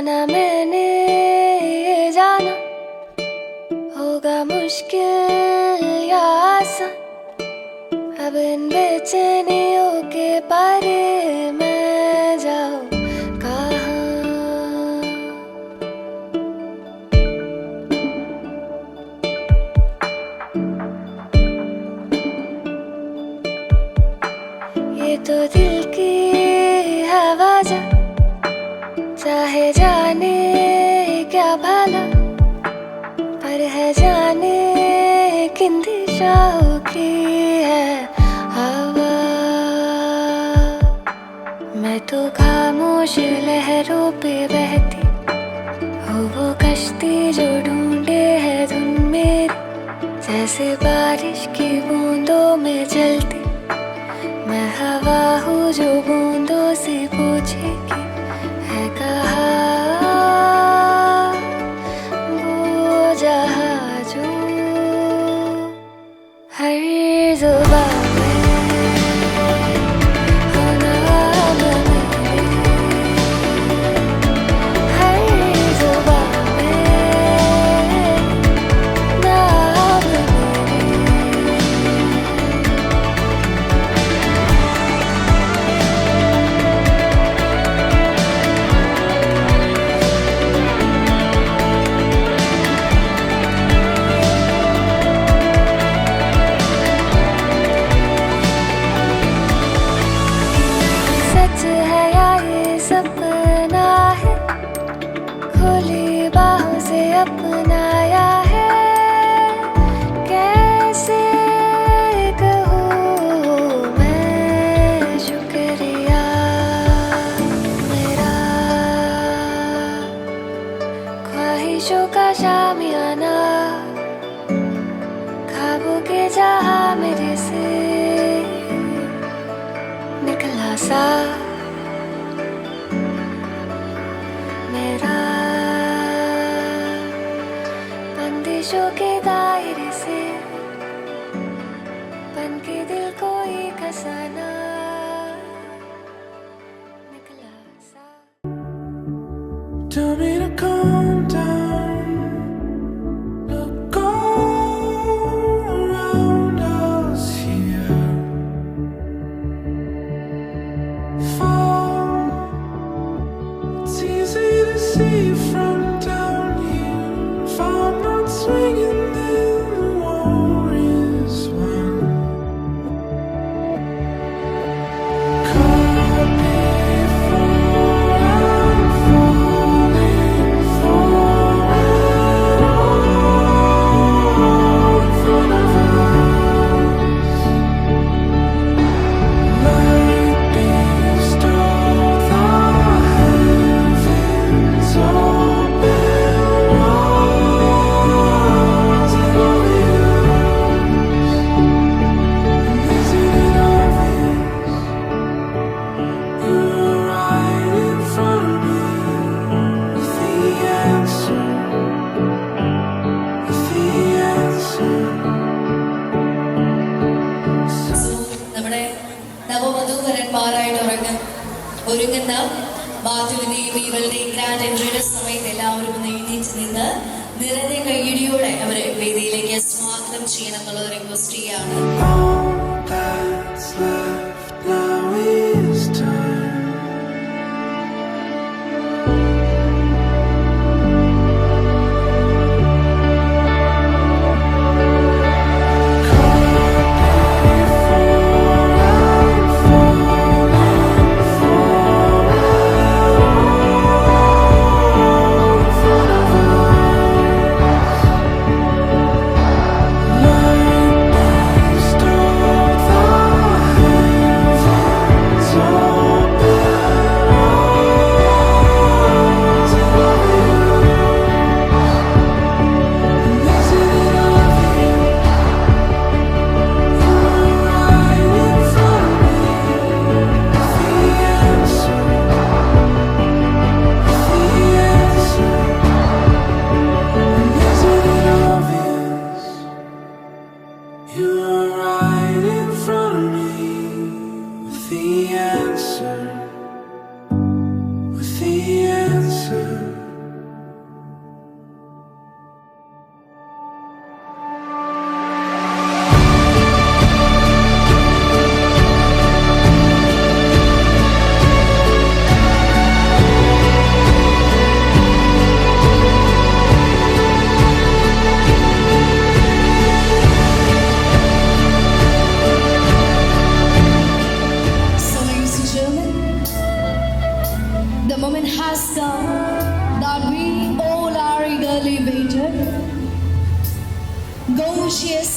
ना मैंने ये जाना होगा मुश्किल या आसान, अब इन बेचैनियों के पारे मैं जाऊं कहाँ। ये तो दिल की हवा जा चाहे जाने क्या भला, पर है जाने किन दिशाओं की है हवा। मैं तो खामोश लहरों पे बहती हो वो कश्ती जो ढूंढे है धुन मेरी, जैसे बारिश की बूंदों में चलती मैं हवा हूँ जो बूंदों से पूछेगी है कहाँ वो जहाजो। हर जुबां में हो नाम मेरे, हर जुबां में नाम मेरे। सच है या ये सपना है, खुली बाहों से अपनाया है, कैसे कहूँ मैं शुक्रिया मेरा। ख्वाहिशों का शामियाना ख्वाबों के जहां मेरे से निकला सा मेरा, बंदिशों के दायरे से बन के दिल को ही खसाना निकला सा। Tell me to calm down. Look all around us here. Fall. It's easy to see from down here. If I'm not swinging, then the war is won. Caught before I'm falling for it all in front of us. Like bees stole the heavens open, rising over us. And isn't it obvious? You're right in front of me with the answer, with the answer. നമ്മുടെ നവവധൂവരന്മാരായിട്ട് ഒരുങ്ങുന്ന മാധുവിന്റെയും ഇവളുടെയും grand എൻട്രിയുടെ സമയത്ത് എല്ലാവരും ഒന്ന് എഴുന്നേറ്റ് നിന്ന് നിറഞ്ഞ കയ്യടിയോടെ അവരെ വേദിയിലേക്ക് സ്വാഗതം ചെയ്യണം എന്നുള്ള റിക്വസ്റ്റ് ചെയ്യാണ്. All that's left now is time. Stole eagerly waited. Gorgeous,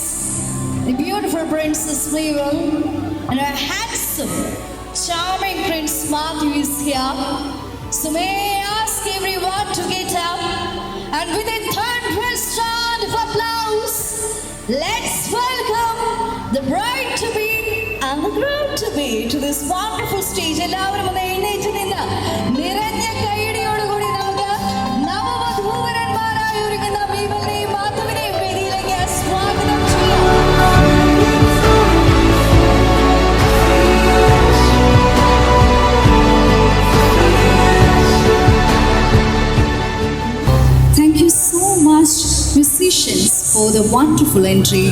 the beautiful Princess Mabel and her handsome, charming Prince Matthew is here. So may I ask everyone to get up and with a thunderous round of applause, let's welcome the bride-to-be and the groom-to-be to this wonderful stage. എല്ലാവരും ഒന്ന് എഴുന്നേറ്റ് നിന്ന് നിറഞ്ഞ കൈയടിയോടുകൂടി നമുക്ക് നവവധൂവരന്മാരായി ഒരുങ്ങുന്ന മീവലിനെയും മാധവിനെയും വേദിയിലേക്ക് സ്വാഗതം ചെയ്യാം. Thank you so much, musicians, for the wonderful entry.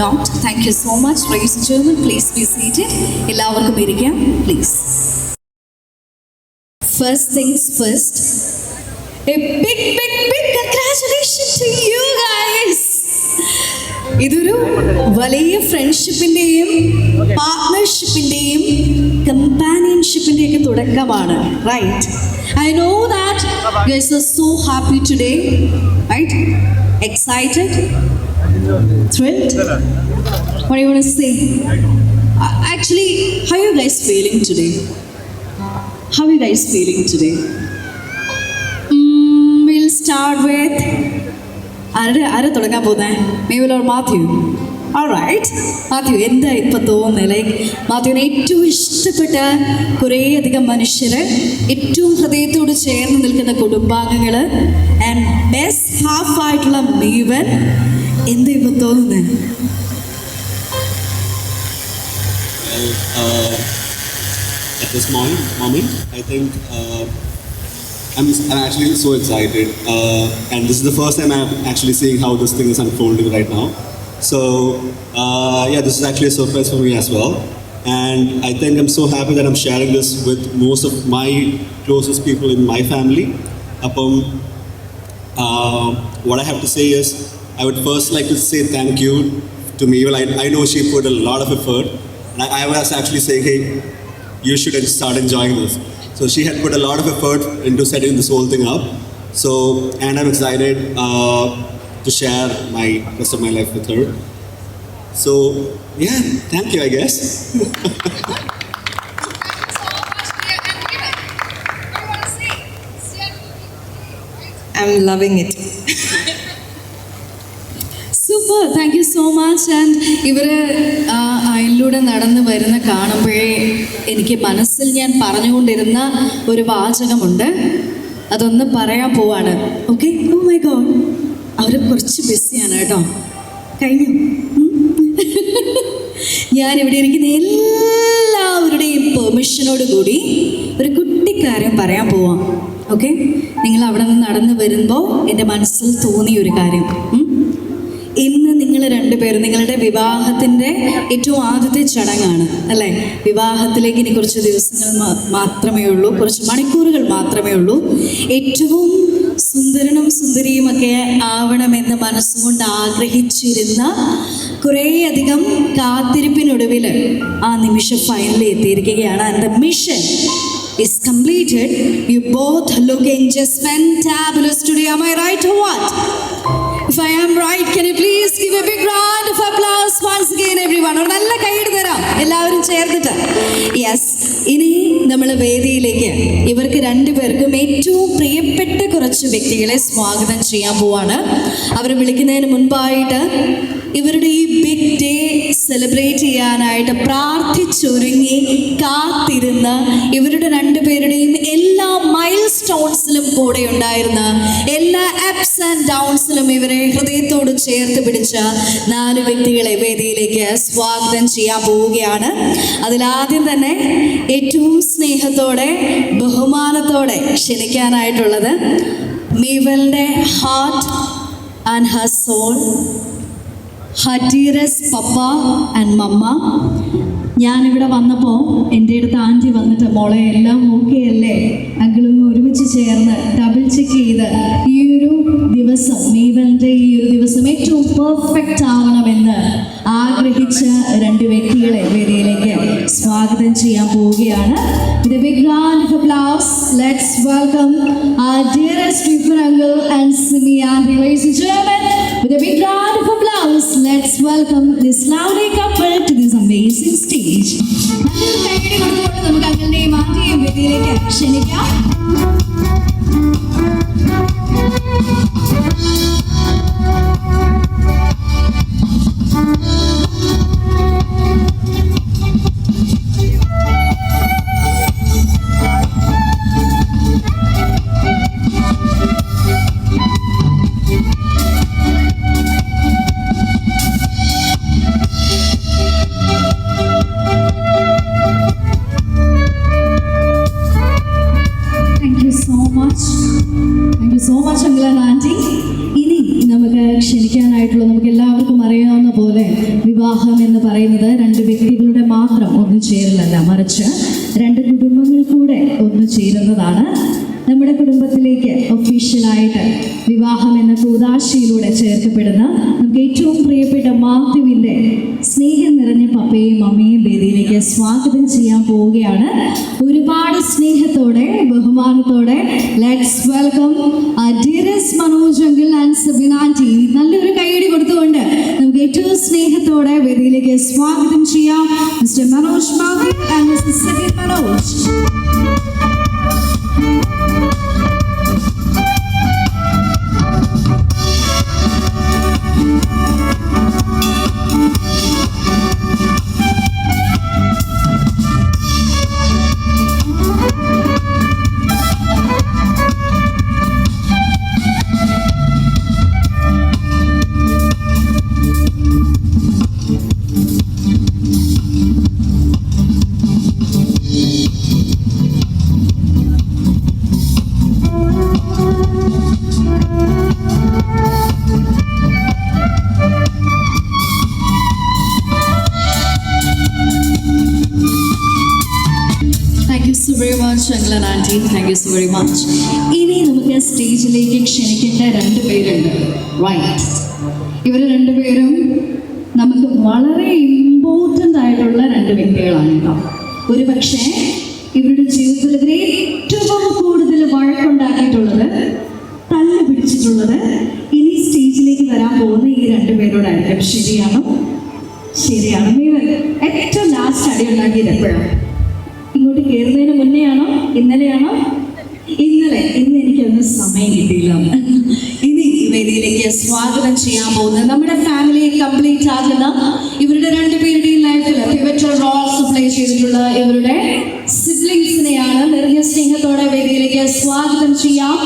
Not, thank you so much, ladies and gentlemen. Please be seated. എല്ലാവർക്കും ഇരിക്കാം, please. First things first, a big congratulations to you guys. ഇതൊരു വലിയ ഫ്രണ്ട്ഷിപ്പിൻ്റെയും പാർട്ട്ണർഷിപ്പിൻ്റെയും കമ്പാനിയൻഷിപ്പിൻ്റെയും ഒക്കെ തുടക്കമാണ്, right? I know that you guys are so happy today, right? Excited? Thrilled? What do you want to say? Actually, how are you guys feeling today? How are you guys feeling today? We'll start with ആരെ തുടങ്ങാൻ പോകുന്നത്? Mabel or Matthew? Alright, Mathew, എന്താ ഇപ്പം തോന്നുന്നത്? Like മാത്യുവിന് ഏറ്റവും ഇഷ്ടപ്പെട്ട കുറേയധികം മനുഷ്യര്, ഏറ്റവും ഹൃദയത്തോട് ചേർന്ന് നിൽക്കുന്ന കുടുംബാംഗങ്ങൾ ആൻഡ് ബെസ്റ്റ് ഹാഫ് ആയിട്ടുള്ള മീവൻ, എന്താ ഇപ്പം തോന്നുന്നത്? At this moment, I think I'm actually so excited, and this is the first time I'm actually seeing how this thing is unfolding right now. So yeah, this is actually a surprise for me as well, and I think I'm so happy that I'm sharing this with most of my closest people in my family. What I have to say is, I would first like to say thank you to Mabel. I know she put a lot of effort, and I was actually saying, hey, you should start enjoying this. So she had put a lot of effort into setting this whole thing up. So, and I'm excited to share my rest of my life with her. So yeah, thank you, I guess. I'm loving it. Super, thank you so much. And ഇവർ അയലിലൂടെ നടന്ന് വരുന്ന കാണുമ്പോഴേ എനിക്ക് മനസ്സിൽ ഞാൻ പറഞ്ഞുകൊണ്ടിരുന്ന ഒരു വാചകമുണ്ട്, അതൊന്ന് പറയാൻ പോവാണ്. ഓക്കെ, ഓ മൈ ഗോഡ്, അവർ കുറച്ച് ബിസിയാണ് കേട്ടോ. കഴിഞ്ഞു. ഞാനിവിടെ ഇരിക്കുന്ന എല്ലാവരുടെയും പെർമിഷനോട് കൂടി ഒരു കുട്ടിക്കാര്യം പറയാൻ പോവാം. ഓക്കെ, നിങ്ങൾ അവിടെ നിന്ന് നടന്നു വരുമ്പോൾ എൻ്റെ മനസ്സിൽ തോന്നിയ ഒരു കാര്യം, ഇന്ന് നിങ്ങൾ രണ്ടുപേരും നിങ്ങളുടെ വിവാഹത്തിൻ്റെ ഏറ്റവും ആദ്യത്തെ ചടങ്ങാണ് അല്ലേ? വിവാഹത്തിലേക്ക് ഇനി കുറച്ച് ദിവസങ്ങൾ മാത്രമേ ഉള്ളൂ, കുറച്ച് മണിക്കൂറുകൾ മാത്രമേ ഉള്ളൂ. ഏറ്റവും സുന്ദരനും സുന്ദരിയുമൊക്കെ ആവണമെന്ന് മനസ്സുകൊണ്ട് ആഗ്രഹിച്ചിരുന്ന കുറേയധികം കാത്തിരിപ്പിനൊടുവിൽ ആ നിമിഷം ഫൈനലി എത്തിയിരിക്കുകയാണ്. And the mission is completed. You both looking just fantabulous today. Am I right or what? If I am right, can you please give a big round of applause once again, everyone? ഒരു നല്ല കൈയ്യടി തരാം എല്ലാവരും ചേർന്നിട്ട്. Yes, ഇനി നമ്മൾ വേദിയിലേക്ക് ഇവർക്ക് രണ്ടുപേർക്കും ഏറ്റവും പ്രിയപ്പെട്ട കുറച്ച് വ്യക്തികളെ സ്വാഗതം ചെയ്യാൻ പോവാണ്. അവരെ വിളിക്കുന്നതിന് മുൻപായിട്ട് ഇവരുടെ ഈ ബിഗ് ഡേ സെലിബ്രേറ്റ് ചെയ്യാനായിട്ട് പ്രാർത്ഥിച്ചൊരുങ്ങി കാത്തിരുന്ന ഇവരുടെ രണ്ടുപേരുടെയും എല്ലാ മൈൽ സ്റ്റോൺസിലും കൂടെ ഉണ്ടായിരുന്ന, എല്ലാ അപ്സ് ആൻഡ് ഡൗൺസിലും ഇവരെ ഹൃദയത്തോട് ചേർത്ത് പിടിച്ച 4 വ്യക്തികളെ വേദിയിലേക്ക് സ്വാഗതം ചെയ്യാൻ പോവുകയാണ്. അതിലാദ്യം തന്നെ ഏറ്റവും സ്നേഹത്തോടെ ബഹുമാനത്തോടെ ക്ഷണിക്കാനായിട്ടുള്ളത് മീവലിൻ്റെ heart and her soul, her dearest papa and mama. ഞാനിവിടെ വന്നപ്പോൾ എൻ്റെ അടുത്ത് ആൻറ്റി വന്നിട്ട്, മോളെ എല്ലാം ഓക്കെ അല്ലേ, അങ്കിളും ഒരുമിച്ച് ചേർന്ന് ഡബിൾ ചെക്ക് ചെയ്ത് ഈ ഒരു ദിവസം, മീവലിൻ്റെ ഈ ഒരു ദിവസം ഏറ്റവും പെർഫെക്റ്റ് ആവണമെന്ന് ആഗ്രഹിച്ച 2 വ്യക്തികളെ വേദിയിലേക്ക് സ്വാഗതം ചെയ്യാൻ പോവുകയാണ്. With a big round of applause, let's welcome our dearest Vipan uncle and Simiya Auntie. Ladies and gentlemen, with a big round of applause, let's welcome this lovely couple to this amazing stage. നല്ലൊരു കൈയടി കൊടുത്തുകൊണ്ട് നമുക്ക് അങ്കിളിനെയും ആന്റിയെയും വേദിയിലേക്ക് ക്ഷണിക്കാം. Uncle and anti. ഇനി നമുക്ക് ക്ഷണിക്കാനായിട്ടുള്ള, നമുക്ക് എല്ലാവർക്കും അറിയാവുന്ന പോലെ വിവാഹം എന്ന് പറയുന്നത് രണ്ട് വ്യക്തികളുടെ മാത്രം ഒന്നു ചേരലല്ല, മറിച്ച് രണ്ട് കുടുംബങ്ങൾ കൂടെ ഒന്നു ചേരുന്നതാണ്. നമ്മുടെ കുടുംബത്തിലേക്ക് ഒഫീഷ്യലായിട്ട് വിവാഹം എന്ന കൂദാശയിലൂടെ ചേർക്കപ്പെടുന്ന നമുക്ക് ഏറ്റവും പ്രിയപ്പെട്ട മാത്യുവിൻ്റെ സ്നേഹം നിറഞ്ഞ പപ്പയും അമ്മയും വേദിയിലേക്ക് സ്വാഗതം ചെയ്യാൻ പോവുകയാണ്. ഒരുപാട് സ്നേഹത്തോടെ ബഹുമാനത്തോടെ let's welcome dearest Manoj uncle and Sabeena auntie. നല്ലൊരു കൈയടി കൊടുത്തുകൊണ്ട് നമുക്ക് ഏറ്റവും സ്നേഹത്തോടെ വേദിയിലേക്ക് സ്വാഗതം ചെയ്യാം mister Manoj Mathew and mister Sabeena Manoj. Uncle and Auntie, thank you so very much. ഇനി നമുക്ക് സ്റ്റേജിലേക്ക് ക്ഷണിക്കേണ്ട രണ്ട് പേരുണ്ട്, റൈറ്റ്? ഇവർ രണ്ടുപേരും നമുക്ക് വളരെ ഇമ്പോർട്ടൻ്റ് ആയിട്ടുള്ള രണ്ട് വ്യക്തികളാണ് കേട്ടോ. ഒരു പക്ഷേ ഇവരുടെ ജീവിതത്തിൽ ഇവർ ഏറ്റവും കൂടുതൽ വഴക്കുണ്ടാക്കിയിട്ടുള്ളത്, തല്ല് പിടിച്ചിട്ടുള്ളത് ഇനി സ്റ്റേജിലേക്ക് വരാൻ പോകുന്ന ഈ രണ്ടുപേരോടായിരിക്കും. ശരിയാണോ? ശരിയാണ്. ഇവർ ഏറ്റവും ലാസ്റ്റ് അടി ഉണ്ടാക്കിയത് എപ്പോഴാണ്? ഇങ്ങോട്ട് കയറുന്നതിന് മുന്നേ ആണോ? ഇന്നലെയാണോ? ഇന്ന് എനിക്കൊന്നും സമയം കിട്ടിയില്ല. ഇനി വേദിയിലേക്ക് സ്വാഗതം ചെയ്യാൻ പോകുന്നത് നമ്മുടെ ഫാമിലിയെ കംപ്ലീറ്റ് ആകുന്ന, ഇവരുടെ രണ്ടുപേരുടെയും ലൈഫിൽ പിവറ്റൽ റോൾസ് പ്ലേ ചെയ്തിട്ടുള്ള ഇവരുടെ സിബ്ലിങ്സിനെയാണ് നിറഞ്ഞ സ്നേഹത്തോടെ വേദിയിലേക്ക് സ്വാഗതം ചെയ്യാം.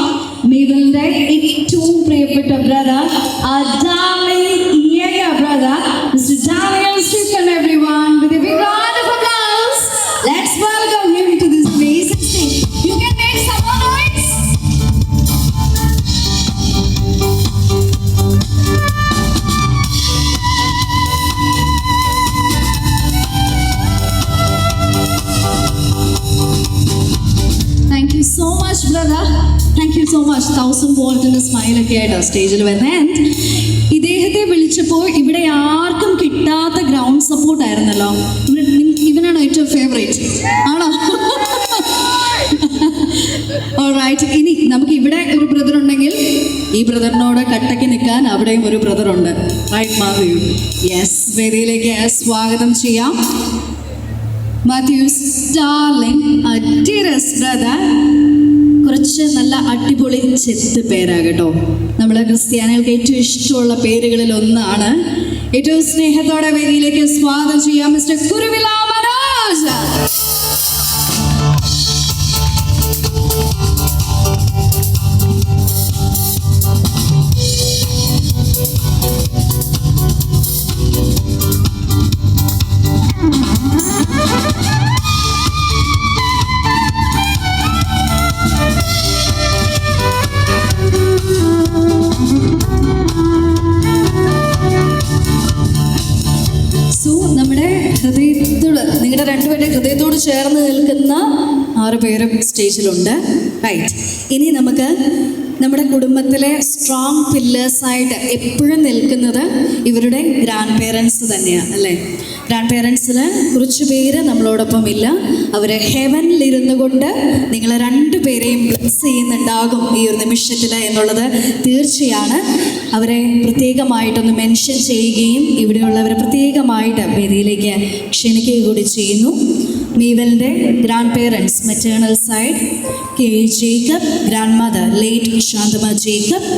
മീവലിന്റെ ഏറ്റവും പ്രിയപ്പെട്ട brother, brother mister Daniel സ്റ്റിഫൻ. Everyone with a big round of applause, let's welcome him to this amazing stage. You can make some more noise. Thank you so much, brother. Thank you so much. 1000 volt in a smile ഒക്കെ ആയിട്ടോ സ്റ്റേജിൽ വരുന്നത്. ഇദ്ദേഹത്തെ വിളിച്ചപ്പോൾ ഇവിടെ ആർക്കും കിട്ടാത്ത ground support ആയിരുന്നല്ലോ. ഇവനാണോ ഏറ്റവും ഫേവറേറ്റ്? ആണോ? ഓൾറൈറ്റ്. ഇനി നമുക്ക് ഇവിടെ ഒരു ബ്രദർ ഉണ്ടെങ്കിൽ ഈ ബ്രദറിനോട് കട്ടയ്ക്ക് നിൽക്കാൻ അവിടെയും ഒരു ബ്രദർ ഉണ്ട്, റൈറ്റ് മാത്യു? യെസ്. വേദിയിലേക്ക് സ്വാഗതം ചെയ്യാം മാത്യൂസ് ഡാർലിംഗ്, ഡിയറസ്റ്റ് ബ്രദർ. കുറച്ച് നല്ല അടിപൊളി ചെത്ത് പേരാകട്ടോ. നമ്മളെ ക്രിസ്ത്യാനികൾക്ക് ഏറ്റവും ഇഷ്ടമുള്ള പേരുകളിൽ ഒന്നാണ്. ഏറ്റവും സ്നേഹത്തോടെ വേദിയിലേക്ക് സ്വാഗതം ചെയ്യാം മിസ്റ്റർ കുരുവില മനോജ്. നിങ്ങളുടെ രണ്ടുപേരുടെ ഹൃദയത്തോട് ചേർന്ന് നിൽക്കുന്ന 6 പേരും സ്റ്റേജിലുണ്ട്, റൈറ്റ്? ഇനി നമുക്ക് നമ്മുടെ കുടുംബത്തിലെ സ്ട്രോങ് പില്ലേഴ്സായിട്ട് എപ്പോഴും നിൽക്കുന്നത് ഇവരുടെ ഗ്രാൻഡ് പേരൻസ് തന്നെയാണ്, അല്ലേ? ഗ്രാൻഡ് പേരൻസിൽ കുറച്ച് പേര് നമ്മളോടൊപ്പം ഇല്ല. അവർ ഹെവനിലിരുന്നു കൊണ്ട് നിങ്ങളെ രണ്ടുപേരെയും ബ്ലെസ് ചെയ്യുന്നുണ്ടാകും ഈ ഒരു നിമിഷത്തിൽ എന്നുള്ളത് തീർച്ചയാണ്. അവരെ പ്രത്യേകമായിട്ടൊന്ന് മെൻഷൻ ചെയ്യുകയും ഇവിടെയുള്ളവരെ പ്രത്യേകമായിട്ട് വേദിയിലേക്ക് ക്ഷണിക്കുക കൂടി ചെയ്യുന്നു. മീവലിൻ്റെ grandparents maternal side K Jacob, grandmother late Shanthama Jacob.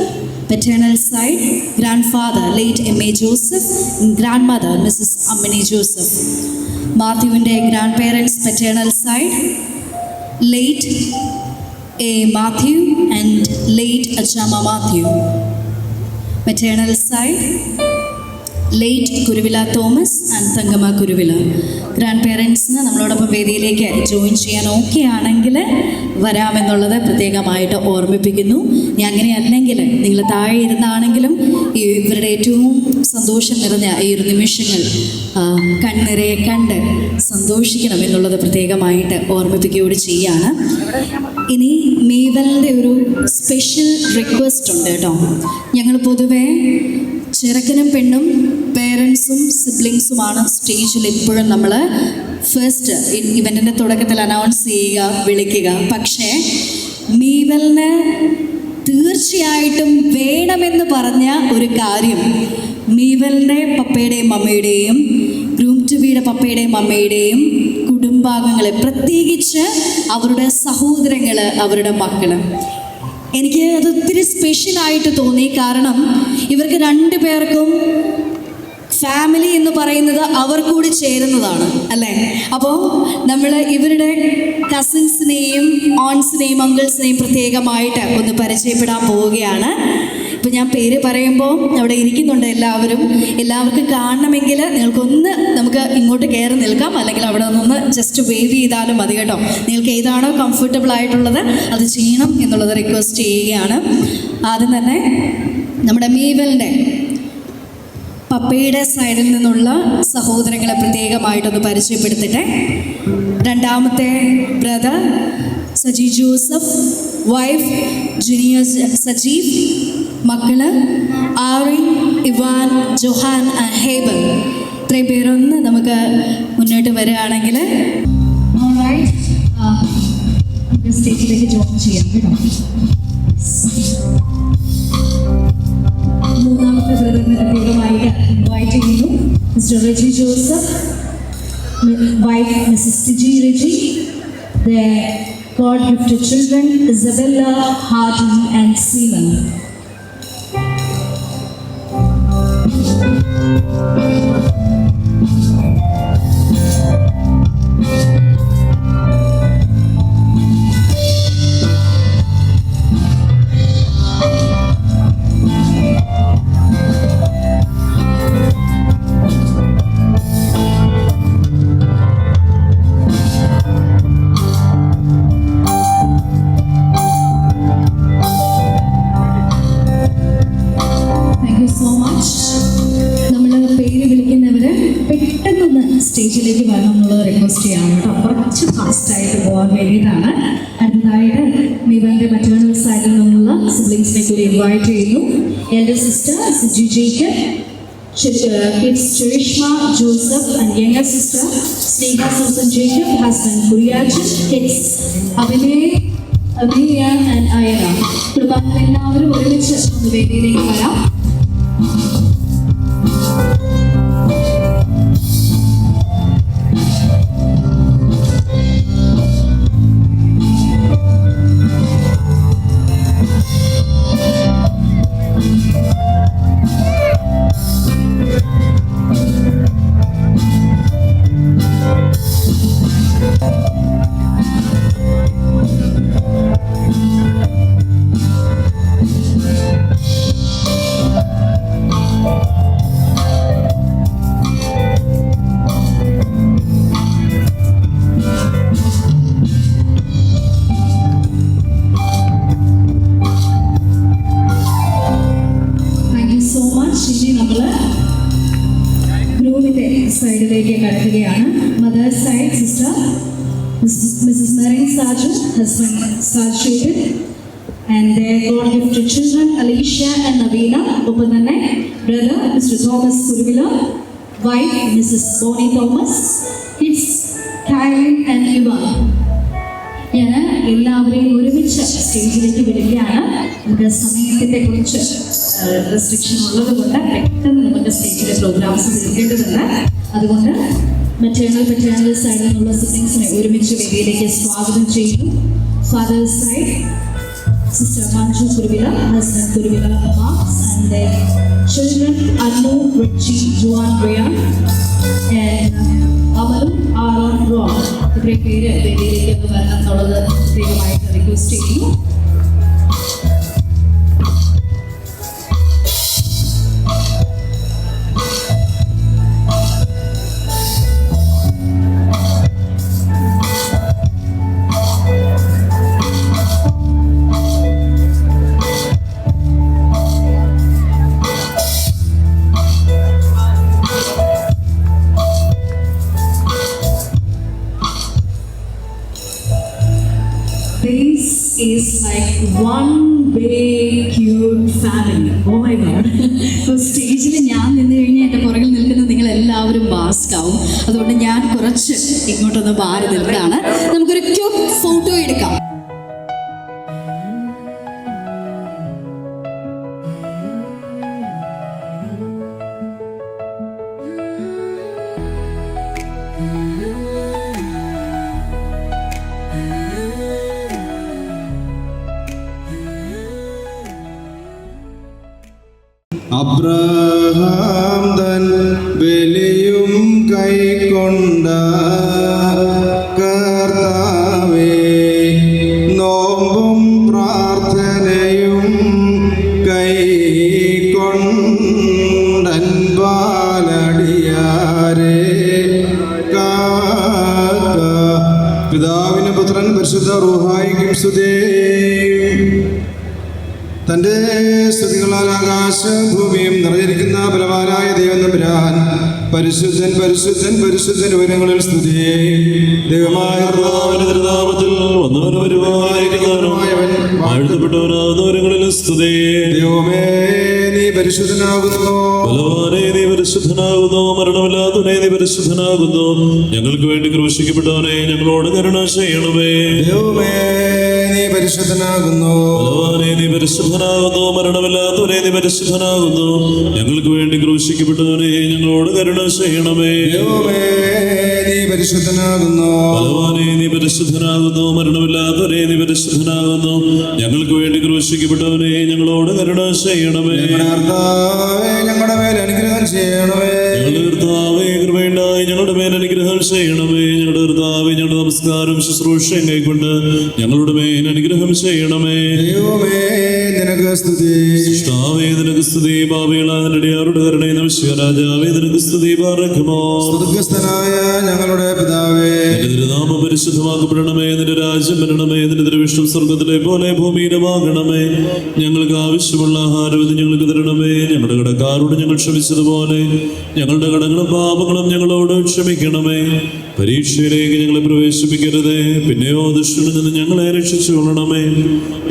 Paternal side, grandfather late M.A. Joseph, grandmother Mrs. Ammini Joseph. Matthew's grandparents paternal side, late A. Matthew and late Achama Matthew. Maternal side, late Kuruvila Thomas and Thangama Kuruvila. Grand നമ്മളോടൊപ്പം വേദിയിലേക്ക് join ചെയ്യാൻ okay ആണെങ്കിൽ വരാമെന്നുള്ളത് പ്രത്യേകമായിട്ട് ഓർമ്മിപ്പിക്കുന്നു. ഞാൻ അങ്ങനെ അല്ലെങ്കിൽ നിങ്ങൾ താഴെ ഇരുന്നാണെങ്കിലും ഇവരുടെ ഏറ്റവും സന്തോഷം നിറഞ്ഞ ഈ ഒരു നിമിഷങ്ങൾ കണ്ണിറയെ കണ്ട് സന്തോഷിക്കണം എന്നുള്ളത് പ്രത്യേകമായിട്ട് ഓർമ്മിപ്പിക്കുകയോട് ചെയ്യാണ്. ഇനി മീവലിൻ്റെ ഒരു സ്പെഷ്യൽ റിക്വസ്റ്റ് ഉണ്ട് കേട്ടോ. ഞങ്ങൾ പൊതുവേ ചെറുക്കനും പെണ്ണും പേരൻസും സിബ്ലിങ്സുമാണ് സ്റ്റേജിൽ ഇപ്പോഴും നമ്മൾ ഫസ്റ്റ് ഇവൻറ്റിൻ്റെ തുടക്കത്തിൽ അനൗൺസ് ചെയ്യുക, വിളിക്കുക. പക്ഷേ മീവലിന് തീർച്ചയായിട്ടും വേണമെന്ന് പറഞ്ഞ ഒരു കാര്യം, മീവലിൻ്റെ പപ്പയുടെയും മമ്മയുടെയും ഗ്രൂം ടു ബിയുടെ പപ്പയുടെയും മമ്മയുടെയും കുടുംബാംഗങ്ങളെ, പ്രത്യേകിച്ച് അവരുടെ സഹോദരങ്ങൾ, അവരുടെ മക്കൾ, എനിക്ക് അത് ഒത്തിരി സ്പെഷ്യലായിട്ട് തോന്നി. കാരണം ഇവർക്ക് രണ്ടു പേർക്കും ഫാമിലി എന്ന് പറയുന്നത് അവർ കൂടി ചേരുന്നതാണ് അല്ലേ. അപ്പോൾ നമ്മൾ ഇവരുടെ കസിൻസിനെയും ഓൺസിനെയും അങ്കിൾസിനെയും പ്രത്യേകമായിട്ട് ഒന്ന് പരിചയപ്പെടാൻ പോവുകയാണ്. ഇപ്പം ഞാൻ പേര് പറയുമ്പോൾ അവിടെ ഇരിക്കുന്നുണ്ട് എല്ലാവർക്കും കാണണമെങ്കിൽ നിങ്ങൾക്കൊന്ന് നമുക്ക് ഇങ്ങോട്ട് കയറി നിൽക്കാം, അല്ലെങ്കിൽ അവിടെ നിന്ന് ജസ്റ്റ് വേവ് ചെയ്താലും മതി കേട്ടോ. നിങ്ങൾക്ക് ഏതാണോ കംഫർട്ടബിൾ ആയിട്ടുള്ളത് അത് ചെയ്യണം എന്നുള്ളത് റിക്വസ്റ്റ് ചെയ്യുകയാണ്. ആദ്യം തന്നെ നമ്മുടെ മീവലിൻ്റെ പപ്പയുടെ സൈഡിൽ നിന്നുള്ള സഹോദരങ്ങളെ പ്രത്യേകമായിട്ടൊന്ന് പരിചയപ്പെടുത്തിട്ടെ. രണ്ടാമത്തെ brother Saji Joseph, wife Junior Sajeev, മക്കള് ആറി, ഇവാൻ, ജോഹാൻ ആൻഡ് ഹേബൽ. ഇത്രയും പേരൊന്ന് നമുക്ക് മുന്നോട്ട് വരികയാണെങ്കിൽ സ്റ്റേജിലേക്ക് ജോയിൻ ചെയ്യാം കേട്ടോ. മൂന്നാമത്തെ ബ്രദറിനെ പ്രത്യേകമായിട്ട് ഇൻവൈറ്റ് ചെയ്യുന്നു. Mister Reji Joseph, wife Mrs Siji Reji, their God gifted children Isabella, Hardy and Seaman. സ്റ്റേജിലേക്ക് വരണം എന്നുള്ളത് റിക്വസ്റ്റ് ചെയ്യാണ് കേട്ടോ. കുറച്ച് ഫാസ്റ്റായിട്ട് പോകാൻ വേണ്ടിയിട്ടാണ്. അടുത്തതായിട്ട് മീവലിൻ്റെ മറ്റേണൽ സൈഡിൽ നിന്നുള്ള സിബ്ലിങ്സിനെ കൂടി ഇൻവൈറ്റ് ചെയ്യുന്നു. Elder sister Siji Jacob, kids Cherishma Joseph and younger sister Sneha Susan Jacob, husband Kuriachan, kids Abhinaya and Ayana. കുടുംബാംഗങ്ങൾ എല്ലാവരും ഒരുമിച്ച് ഒന്ന് വേദിയിലേക്ക് വരാം. സൈഡിലേക്ക് കടക്കുകയാണ്. Mother side sister Mrs Merin Saju, husband Saju and their God gifted children Alicia and Navina. ഒപ്പം തന്നെ brother Mister Thomas Kuruvila, wife Mrs. Bonnie Thomas, kids Kyle and Ivan. ഞാൻ എല്ലാവരെയും ഒരുമിച്ച് സ്റ്റേജിലേക്ക് വരികയാണ്. നമുക്ക് സമയത്തിൻ്റെ കുറച്ച് റെസ്ട്രിക്ഷൻ ഉള്ളത് കൊണ്ട് പെട്ടെന്ന് നമുക്ക് സ്റ്റേജിലെ പ്രോഗ്രാംസ് തീർക്കേണ്ടതുണ്ട്. അതുകൊണ്ട് മെറ്റേണൽ സൈഡിൽ നിന്നുള്ള സിബ്ലിങ്സിനെ ഒരുമിച്ച് വേദിയിലേക്ക് സ്വാഗതം ചെയ്യുന്നു. Father's side Sister Manju Kuruvila, husband Kuruvila Marks, and their children Anu, Richie, Juan, Rhea, and Amalu, Aaron, Ron. ഇവരെ പേര് വേദിയിലേക്ക് വരണം എന്നുള്ളത് പ്രത്യേകമായിട്ട് റിക്വസ്റ്റ് ചെയ്യുന്നു. This is like one big cute family. Oh my God. അപ്പോൾ സ്റ്റേജിൽ ഞാൻ നിന്ന് കഴിഞ്ഞാൽ എൻ്റെ പുറകിൽ നിൽക്കുന്ന നിങ്ങൾ എല്ലാവരും മാസ്ക് ആവും. അതുകൊണ്ട് ഞാൻ കുറച്ച് ഇങ്ങോട്ടൊന്ന് മാറി നിൽക്കുകയാണ്. നമുക്കൊരു ക്യൂട്ട് ഫോട്ടോ എടുക്കാം. അബ്രഹാം തൻ ബലിയും കൈക്കൊണ്ട കർത്താവേ, നോമ്പും പ്രാർത്ഥനയും കൈക്കൊണ്ടൻ ബാലടിയാരെ കാക്ക. പിതാവിന് പുത്രൻ പരിശുദ്ധ റൂഹായിക്കും സ്തുതി. തൻ്റെ സ്തുതികളാൽ ആകാശഭൂമിയും നിറഞ്ഞിരിക്കുന്ന ബലവാനായ ദൈവം തമ്പുരാൻ പരിശുദ്ധൻ പരിശുദ്ധൻ പരിശുദ്ധൻ ഉയരങ്ങളിൽ സ്തുതി. ദൈവമായ നാമത്തിൽ വന്നവനും വരുവാനിരിക്കുന്നവനും വാഴ്ത്തപ്പെട്ടവനാകുന്നവരങ്ങളിൽ സ്തുതി. ദൈവമേ, നീ പരിശുദ്ധനാകുന്നു. ബലവാനേ, നീ പരിശുദ്ധനാകുന്നു. മരണമില്ലാത്തവനെ, നീ പരിശുദ്ധനാകുന്നു. ഞങ്ങൾക്ക് വേണ്ടി ക്രൂശിക്കപ്പെട്ടവനെ, ഞങ്ങളോട് കരുണ ചെയ്യണമേ. ദൈവമേ, നീ പരിശുദ്ധനാകുന്നു. ബലവാനേ, നീ പരിശുദ്ധനാകുന്നു. മരണമില്ലാത്തവനെ, നീ പരിശുദ്ധനാകുന്നു. ഞങ്ങൾക്ക് വേണ്ടി ക്രൂശിക്കപ്പെട്ടവനെ, ഞങ്ങളോട് കരുണ ചെയ്യണമേ. ദൈവമേ, നീ പരിശുദ്ധനാകുന്നു. ബലവാനേ, നീ പരിശുദ്ധനാകുന്നു. മരണമില്ലാത്തവനെ, നീ പരിശുദ്ധനാകുന്നു. ഞങ്ങൾക്ക് വേണ്ടി ക്രൂശിക്കപ്പെട്ടവനെ, ഞങ്ങളോട് കരുണ ചെയ്യണമേ. ഞങ്ങളുടെ മേൽ അനുഗ്രഹം ചെയ്യണമേ. ഞങ്ങളുടെ കർത്താവേ, കൃപയുണ്ടായി ഞങ്ങളുടെ മേൽ അനുഗ്രഹം ചെയ്യണമേ. ഞങ്ങളുടെ കർത്താവേ, ഞങ്ങളുടെ നമസ്കാരം ശുശ്രൂഷയും കൈക്കൊണ്ട് ഞങ്ങളുടെ മേൽ അനുഗ്രഹം ചെയ്യണമേ. ദൈവമേ, നിനക്ക് സ്തുതി. സൃഷ്ടാവേ, നിനക്ക് സ്തുതി. പാപികളാരുടെ കരുണയെ രാജാവേ, നിനക്ക് സ്തുതി. പാറക്കുമോ സ്വർഗ്ഗസ്ഥനായ ഞങ്ങളുടെ പിതാവേ, നിന്റെ തിരുനാമം പരിശുദ്ധമാക്കപ്പെടണമേ. നിന്റെ രാജ്യം വരണമേ. നിന്റെ തിരുവിഷ്ടം സ്വർഗ്ഗത്തിലെ പോലെ ഭൂമിയിലുമാകണമേ. ഞങ്ങൾക്ക് ആവശ്യമുള്ള ആഹാരം ഇത് ഞങ്ങൾക്ക് തരണമേ. ഞങ്ങളുടെ കടക്കാരോട് ഞങ്ങൾ ക്ഷമിച്ചതുപോലെ ഞങ്ങളുടെ കടങ്ങളും പാപങ്ങളും ഞങ്ങളോട് ക്ഷമിക്കണമേ. പരീക്ഷയിലേക്ക് ഞങ്ങളെ പ്രവേശിപ്പിക്കരുതേ, പിന്നെയോ ദുഷ്ടനിൽ നിന്ന് ഞങ്ങളെ രക്ഷിച്ചു കൊള്ളണമേ.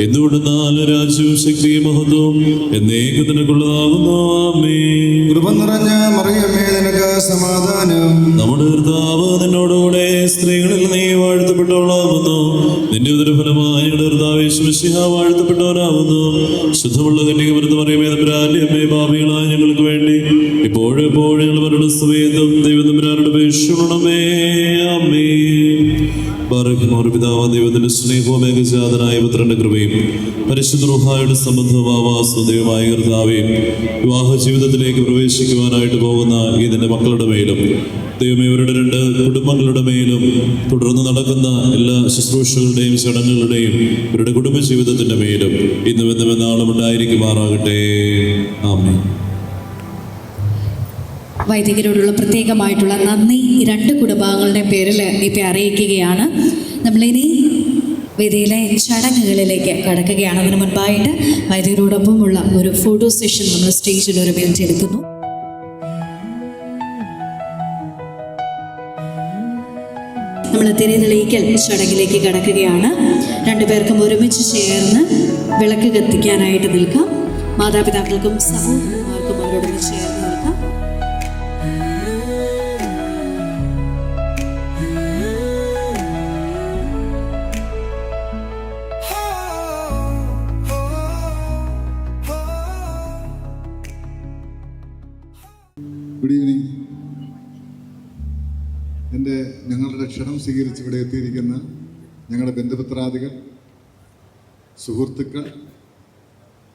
എന്തുകൊണ്ടെന്നാൽ രാജ്യവും ശക്തിയും മഹത്വവും എന്നേക്കും നിനക്കുള്ളതാകുന്നു. ആമേൻ. കൃപ നിറഞ്ഞ മറിയമേ, നിനക്ക് സമാധാനം. നമ്മുടെ കർത്താവ് നിന്നോടുകൂടെ സ്ത്രീകളിൽ നീ വാഴ്ത്തപ്പെട്ടവളാകുന്നു. നിന്റെ ഉദരഫലമായി ഞങ്ങളുടെ കർത്താവ് യേശു മിശിഹ വാഴ്ത്തപ്പെട്ടവനാകുന്നു. ശുദ്ധമുള്ള കന്യകമരുന്ന് മറിയമേ, തമ്പുരാന്റെ അമ്മേ, പാപികളായ ഞങ്ങൾക്ക് വേണ്ടി ഇപ്പോഴും എപ്പോഴും ഞങ്ങൾ മരണ സമയത്തും ദൈവം തമ്പുരാനോട് അപേക്ഷിക്കണമേ. ആമേൻ. ബാറക്കുമോർ. പിതാവാം ദൈവത്തിന്റെ സ്നേഹവും ഏകജാതനായ പുത്രന്റെ കൃപയും പരിശുദ്ധ റൂഹായുടെ സംബന്ധവും ആവാസവും ദൈവമായ കർത്താവേ, വിവാഹ ജീവിതത്തിലേക്ക് പ്രവേശിക്കുവാനായിട്ട് പോകുന്ന ഇതിന്റെ മക്കളുടെ മേലും ദൈവമേ, ഇവരുടെ 2 കുടുംബങ്ങളുടെ മേലും തുടർന്ന് നടക്കുന്ന എല്ലാ ശുശ്രൂഷകളുടെയും ചടങ്ങുകളുടെയും ഇവരുടെ കുടുംബ ജീവിതത്തിന്റെ മേലും ഇന്നും എന്നും എന്നാളും ഉണ്ടായിരിക്കുമാറാകട്ടെ. ആമേൻ. വൈദികരോടുള്ള പ്രത്യേകമായിട്ടുള്ള നന്ദി 2 കുടുംബാംഗങ്ങളുടെ പേരിൽ ഇപ്പം അറിയിക്കുകയാണ്. നമ്മളിനി വേദിയിലെ ചടങ്ങുകളിലേക്ക് കടക്കുകയാണ്. അതിന് മുൻപായിട്ട് വൈദികരോടൊപ്പമുള്ള ഒരു ഫോട്ടോ സെഷൻ നമ്മൾ സ്റ്റേജിൽ ഒരു മിനിറ്റ് എടുക്കുന്നു. നമ്മൾ തിരിതെളിയിക്കൽ ചടങ്ങിലേക്ക് കടക്കുകയാണ്. 2 പേർക്കും ഒരുമിച്ച് ചേർന്ന് വിളക്ക് കത്തിക്കാനായിട്ട് നിൽക്കാം. മാതാപിതാക്കൾക്കും സഹോദരന്മാർക്കും അവരോടൊപ്പം ചേർന്ന് നിൽക്കാം. Good evening. ഞങ്ങളുടെ ക്ഷണം സ്വീകരിച്ച് ഇവിടെ എത്തിയിരിക്കുന്ന ഞങ്ങളുടെ ബന്ധുമിത്രാദികൾ, സുഹൃത്തുക്കൾ,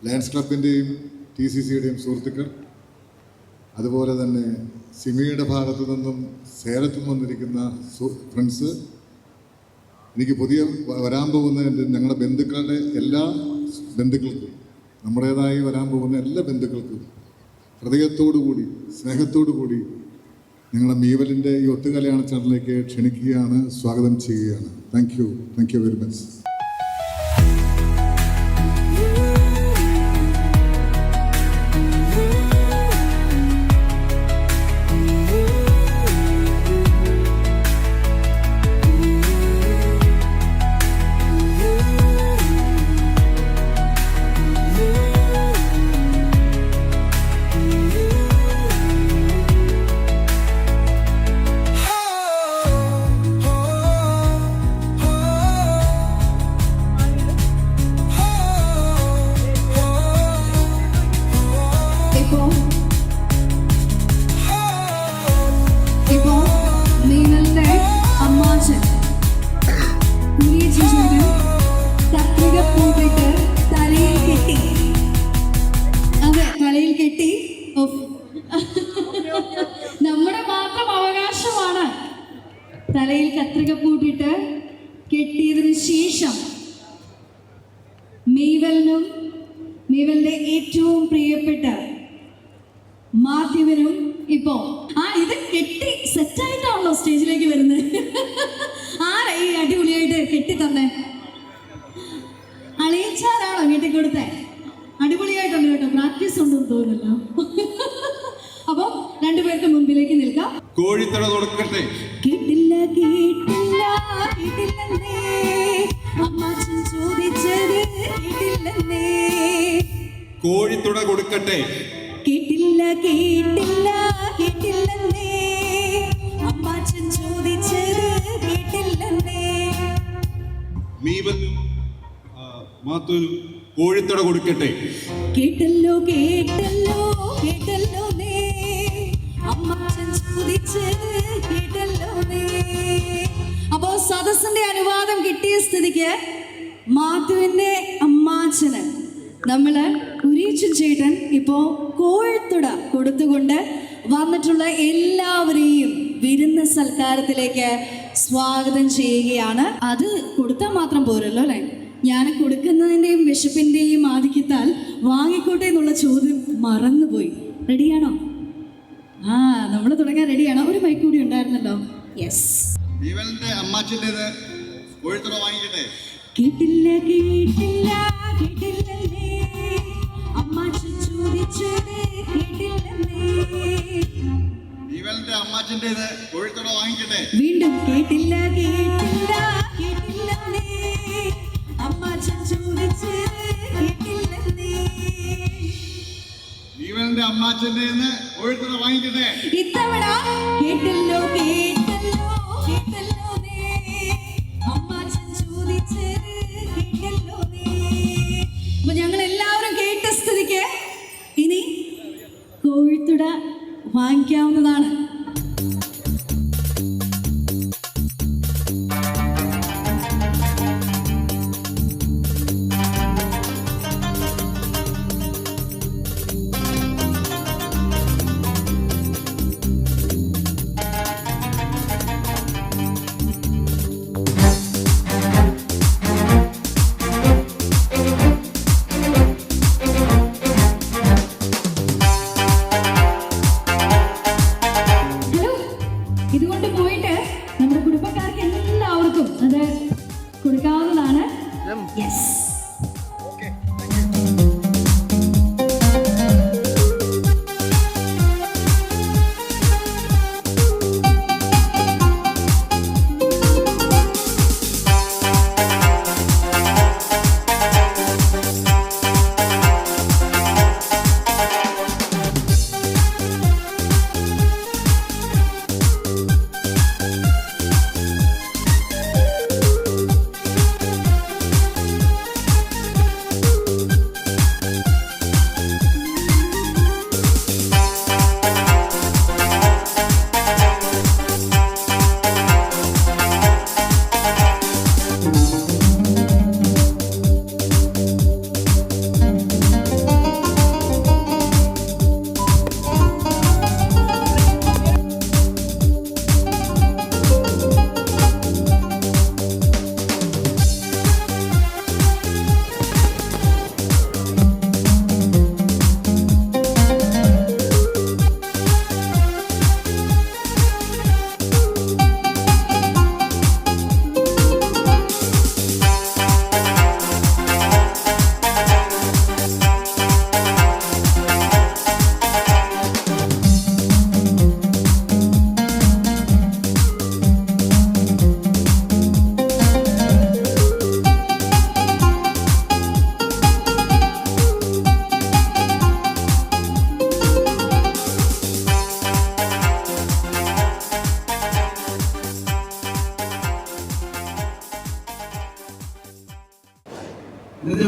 ലയൺസ് ക്ലബിൻ്റെയും TCCയുടെയും സുഹൃത്തുക്കൾ, അതുപോലെ തന്നെ സിമിയുടെ ഭാഗത്തു നിന്നും സേലത്തു നിന്നും വന്നിരിക്കുന്ന ഫ്രണ്ട്സ്, എനിക്ക് പുതിയ വരാൻ പോകുന്ന ഞങ്ങളുടെ ബന്ധുക്കളുടെ എല്ലാ ബന്ധുക്കൾക്കും, നമ്മുടേതായി വരാൻ പോകുന്ന എല്ലാ ബന്ധുക്കൾക്കും ഹൃദയത്തോടു കൂടി, സ്നേഹത്തോടു കൂടി ഞങ്ങളുടെ മീവലിൻ്റെ ഈ ഒത്തുകല്യാണ ചടങ്ങിലേക്ക് ക്ഷണിക്കുകയാണ്, സ്വാഗതം ചെയ്യുകയാണ്. Thank you very much. ഇപ്പോ നിങ്ങളുടെ അമ്മാച്ചൻ കത്രിക പൂവിട്ട് തലയിൽ കെട്ടി, അതെ തലയിൽ കെട്ടി, നമ്മുടെ മാത്രം അവകാശമാണ്. തലയിൽ കത്രിക പൂട്ടിട്ട് കെട്ടിയതിനു ശേഷം മീവലിന്റെ ഏറ്റവും പ്രിയപ്പെട്ട മാത്യുവിനും ഇപ്പോ ഇത് കെട്ടി സെറ്റായിട്ടാണല്ലോ സ്റ്റേജിലേക്ക് വരുന്നത്. ആരാ ഈ അടിപൊളിയായിട്ട് കെട്ടി തന്നെ? അളിയിച്ചാരാണോ കെട്ടിക്കൊടുത്തേ? അടിപൊളിയായിട്ടുണ്ട് കേട്ടോ, പ്രാക്ടീസ് ഉണ്ടെന്ന് തോന്നുന്നല്ലോ. അപ്പൊ രണ്ടുപേർക്ക് മുൻപിലേക്ക് നിൽക്കാം. കോഴിത്തട കൊടുക്കട്ടെ. കേട്ടില്ല കേട്ടില്ല കേട്ടില്ലെന്നേ അമ്മാച്ചൻ ചോദിച്ചത് കേട്ടില്ലെന്നേ. കോഴിത്തുട കൊടുക്കട്ടെ. കേട്ടില്ല കേട്ടില്ല കേട്ടില്ലെന്നേ അമ്മാച്ചൻ ചോദിച്ചത് കേട്ടില്ലെന്നേ. മീവലിനും മാത്തൂനും കോഴിത്തുട കൊടുക്കട്ടെ. കേട്ടല്ലോ കേട്ടല്ലോ കേട്ടല്ലോ നേ അമ്മാച്ചൻ ചോദിച്ചത് കേട്ടല്ലോ നേ. അപ്പോ സദസ്സിന്റെ അനുവാദം കിട്ടിയ സ്ഥിതിക്ക് മാത്തുവിന്റെ അമ്മാച്ചന് നമ്മള് കുരീച്ചൻ ചേട്ടൻ ഇപ്പോ കോഴിത്തുട കൊടുത്തുകൊണ്ട് വന്നിട്ടുള്ള എല്ലാവരെയും വിരുന്ന് സൽക്കാരത്തിലേക്ക് സ്വാഗതം ചെയ്യുകയാണ്. അത് കൊടുത്താൽ മാത്രം പോരല്ലോ അല്ലേ, ഞാൻ കൊടുക്കുന്നതിൻ്റെയും വിശപ്പിൻ്റെയും ആധിക്യത്താൽ വാങ്ങിക്കോട്ടെ എന്നുള്ള ചോദ്യം മറന്നുപോയി. റെഡിയാണോ? നമ്മൾ തുടങ്ങാൻ റെഡിയാണോ? ഒരു മൈക്ക് കൂടി ഉണ്ടായിരുന്നല്ലോ. യെസ്. കോഴിത്തുട വാങ്ങിക്കട്ടെ. കേട്ടില്ല കേട്ടില്ല കേട്ടില്ലല്ലേ അമ്മാച്ചൻ ചോദിച്ചത് കേട്ടില്ലല്ലേ. അമ്മാച്ചൻ്റെത് കോഴിത്തുട വാങ്ങിക്കട്ടെ. വീണ്ടും കേട്ടില്ല കേട്ടില്ല കേട്ടില്ലല്ലേ അമ്മാച്ചൻ ചോദിച്ചത് കേട്ടില്ലല്ലേ. ജീവന്റെ അമ്മാച്ചൻ്റെന്ന് കോഴിത്തുട വാങ്ങിക്കട്ടെ. ഇത്തവണ കേട്ടല്ലോ കേട്ടല്ലോ കേട്ടല്ലോ അമ്മാച്ചൻ ചോദിച്ചത് കേട്ടല്ലോ. അപ്പൊ ഞങ്ങൾ എല്ലാവരും കേട്ട സ്ഥിതിക്ക് ഇനി കോഴിത്തുട വാങ്ങിക്കാവുന്നതാണ്.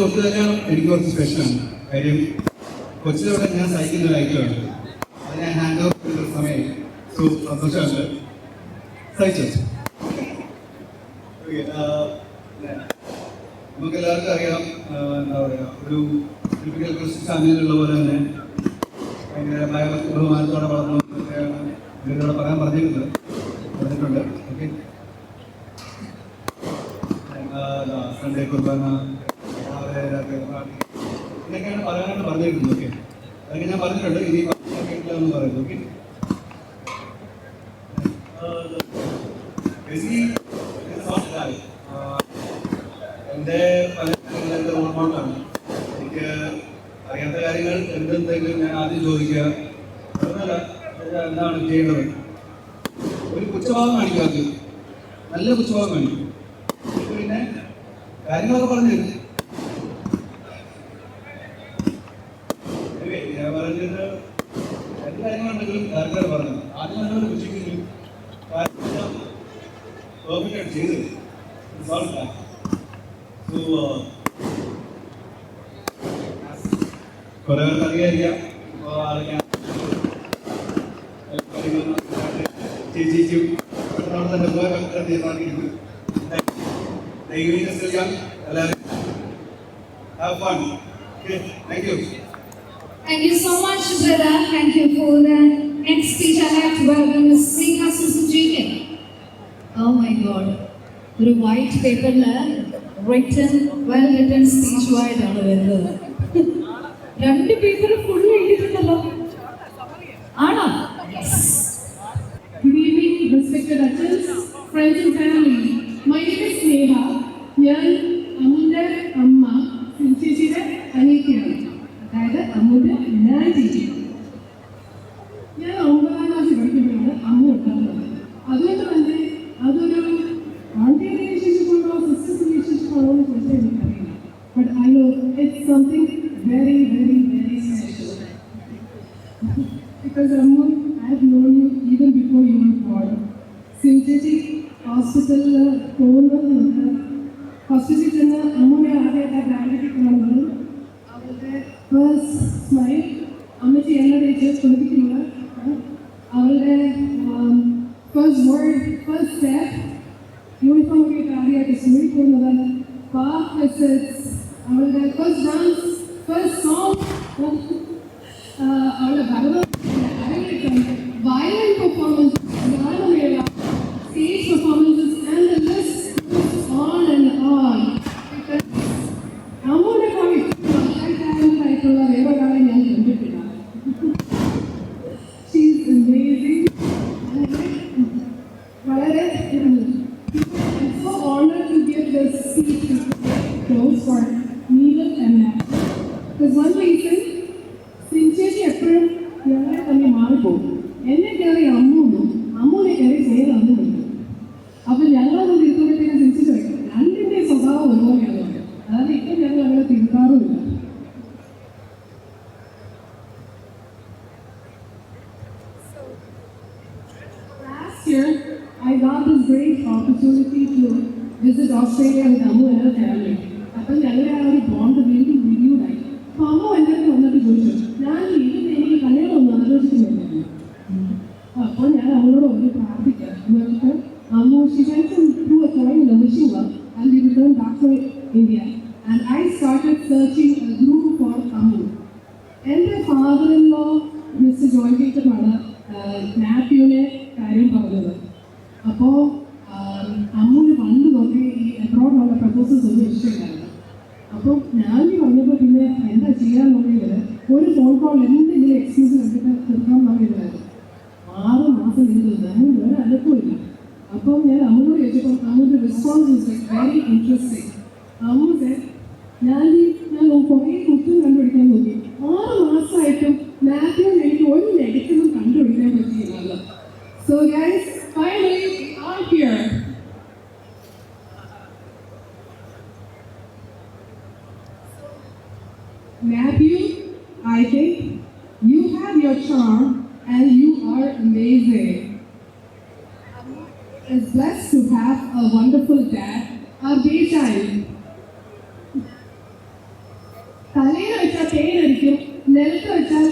ഒത്തുകല്യാണം എനിക്ക് കുറച്ച് സ്പെഷ്യലാണ്. കാര്യം കൊച്ചിലൂടെ ഞാൻ സഹിക്കുന്ന ഒരു ഐറ്റമാണ്. അത് ഞാൻ ഹാൻഡ് ഓവർ ചെയ്ത സമയം സന്തോഷമുണ്ട്. സഹിച്ചു. നമുക്ക് എല്ലാവർക്കും അറിയാം, എന്താ പറയുക, ഒരു ടിപ്പിക്കൽ ക്രിസ്ത്യൻ ഫാമിലിയിലുള്ള പോലെ തന്നെ ഭയങ്കരമായ ബഹുമാനത്തോടെ വളർന്നു എന്നൊക്കെയാണ് പറയാൻ പറഞ്ഞിട്ടുണ്ട്. ഓക്കെ, സൺഡേ കുർബാന, ഇതൊക്കെയാണ് പറയാനായിട്ട് പറഞ്ഞിരിക്കുന്നത്. ഓക്കെ, അതൊക്കെ ഞാൻ പറഞ്ഞിട്ടുണ്ട്. ഇനി കേട്ടില്ല എന്ന് പറയുന്നത്. ഓക്കെ, എൻ്റെ പല കാര്യങ്ങളും എൻ്റെ റോൾ മോഡലാണ്. എനിക്ക് അറിയാത്ത കാര്യങ്ങൾ എന്തെങ്കിലും ഞാൻ ആദ്യം ചോദിക്കുക, അതല്ല എന്താണ് ചെയ്യേണ്ടത്. ഒരു പുച്ഛഭാവം കാണിക്കാത്ത നല്ല പുച്ഛഭാവം കാണിക്കും. പിന്നെ കാര്യങ്ങളൊക്കെ പറഞ്ഞു തരും. ഞാൻ പറഞ്ഞിട്ട് എന്ത് കാര്യങ്ങളുണ്ടെങ്കിലും ആൾക്കാർ പറഞ്ഞു ആദ്യം നല്ലൊരു പുച്ഛിക്കുന്നു പെർഫെക്റ്റായിട്ട് ചെയ്തു. കുറെ പേർക്ക് അറിയാം. ചേച്ചിക്കും തന്നെ തീരുമാനിക്കുന്നു. എല്ലാവരും have fun. Okay, thank you. Thank you so much, brother. Thank you for the next speech. I like to welcome Ms. Sneha Susan. Oh my God. ഒരു വൈറ്റ് പേപ്പറിൽ വെൽ റിട്ടൺ സ്പീച്ചുമായിട്ടാണ് വരുന്നത്. 2 പേപ്പർ ഫുൾ എഴുതിയിട്ടുണ്ടല്ലോ. ആണോ? Good evening, respected adults, friends and family. My name is Sneha. ഞാൻ അമ്മുൻ്റെ അമ്മ ചേച്ചിയുടെ അനിയത്തിയാണ്. അതായത് അമ്മുൻ്റെ ഞാൻ ചേച്ചി. ഞാൻ 9ാം ക്ലാസ്സിൽ പഠിക്കുമ്പോഴാണ് അമ്മ ഉണ്ടാകുന്നത്. അതുകൊണ്ട് തന്നെ അതൊരു ആൻറ്റി റിലേഷൻഷിപ്പ് ഉണ്ടോ സിസ്റ്റർ റിലേഷൻഷിപ്പ് ആണോ എന്ന് ചോദിച്ചാൽ എനിക്കറിയില്ല. But I know it's something very very very special. Because Ammu, I have known you even before you were born. Since hospital പോകുന്നത് ഹോസ്പിറ്റലിൽ ചെന്ന് അമ്മുനെ ആദ്യമായിട്ട് ബ്രാൻഡിൽ കാണുന്നത് അവളുടെ ഫസ്റ്റ് സ്മൈൽ അമ്മച്ചി എണ്ണ തേച്ച് കുളിപ്പിക്കുന്നത്, അവളുടെ first word, first step, uniform ഒക്കെ ഇട്ട് ആദ്യമായിട്ട് സ്കൂളിൽ പോകുന്നത്, പാർക്ക് വിസിറ്റ്സ്, അവളുടെ ഫസ്റ്റ് ഡാൻസ്, ഫസ്റ്റ് സോങ്, അവളുടെ violent performance, Galamela, stage performances, and the list goes on and on. Because Ammude Kami, ആയിട്ടുള്ള വേറെ ഒരാളെ ഞാൻ കണ്ടിട്ടില്ല. She is amazing. വളരെ I'm so honored to give this speech to those for Neelam and Matt. Because one reason, സിൻചേച്ചി എപ്പോഴും ഞങ്ങളെ തന്നെ മാറിപ്പോകും. എന്നെ കയറി അമ്മൂന്നും അമ്മൂനെ കയറി നേരെ അമ്മുണ്ട്. അപ്പം ഞങ്ങളതൊന്നും തിരുത്തുമ്പോഴത്തേക്കും തിരിച്ചു ചോദിക്കും, രണ്ടിൻ്റെ സ്വഭാവം ഒരുപോലെയാണ് പറയും. അതായത് ഇപ്പം ഞങ്ങൾ അങ്ങനെ തിരുത്താറുമില്ല. Last year, I got this great opportunity to visit Australia with Ammu and her family. അപ്പം ഞങ്ങളുടെ ആ ഒരു ബോണ്ട് വീണ്ടും റിന്യൂഡായി. അപ്പോൾ അമ്മ എൻ്റെ അടുത്ത് വന്നിട്ട് ചോദിച്ചു, ഞാൻ ഇതിന് എനിക്ക് കല്യാണമൊന്നും ആലോചിക്കുന്നില്ല. അപ്പോൾ ഞാൻ അവളോട് ഒന്ന് പ്രാർത്ഥിക്കാം. എന്നിട്ട് Ammu she went through a time in a wishing well and we returned back to India and I started searching a group for Ammu. എൻ്റെ ഫാദർ-ഇൻ-ലോ മിസ്റ്റർ ജോയ് ടീച്ചറാണ് മാത്യുവിനെ കാര്യം പറഞ്ഞത്. അപ്പോൾ അമ്മുവിന് പണ്ട് തൊട്ടേ ഈ എബ്രോഡുള്ള പ്രപ്പോസൽസ് ഒന്നും ഇഷ്ടമില്ലായിരുന്നു. അപ്പോൾ ഞാൻ പറഞ്ഞപ്പോൾ പിന്നെ എന്താ ചെയ്യാന്നുള്ളത് ഒരു ഫോൺ കോൾ എന്തെങ്കിലും എക്സ്ക്യൂസ് കണ്ടിട്ട് തീർക്കാൻ പറയുന്നതായിരുന്നു. 6 മാസം ഇരുന്നത് അമ്മ വേറെ അലക്കുമില്ല. അപ്പോൾ ഞാൻ അമ്മയോട് ചോദിച്ചപ്പോൾ അമ്മയുടെ റെസ്പോൺസ് ഇസ് വെരി ഇൻട്രസ്റ്റിംഗ്. അമ്മ ഞാൻ കുറേ കുറ്റം കണ്ടുപിടിക്കാൻ നോക്കി. 6 മാസമായിട്ടും മാത്യുവിന് എനിക്ക് ഒരു നെഗറ്റീവും കണ്ടുപിടിക്കാൻ പറ്റിയില്ല. So guys, finally we are here. Matthew, I think you have your charm and you are amazing. Is blessed to have a wonderful dad, a day child. നിലത്ത് വെച്ചാൽ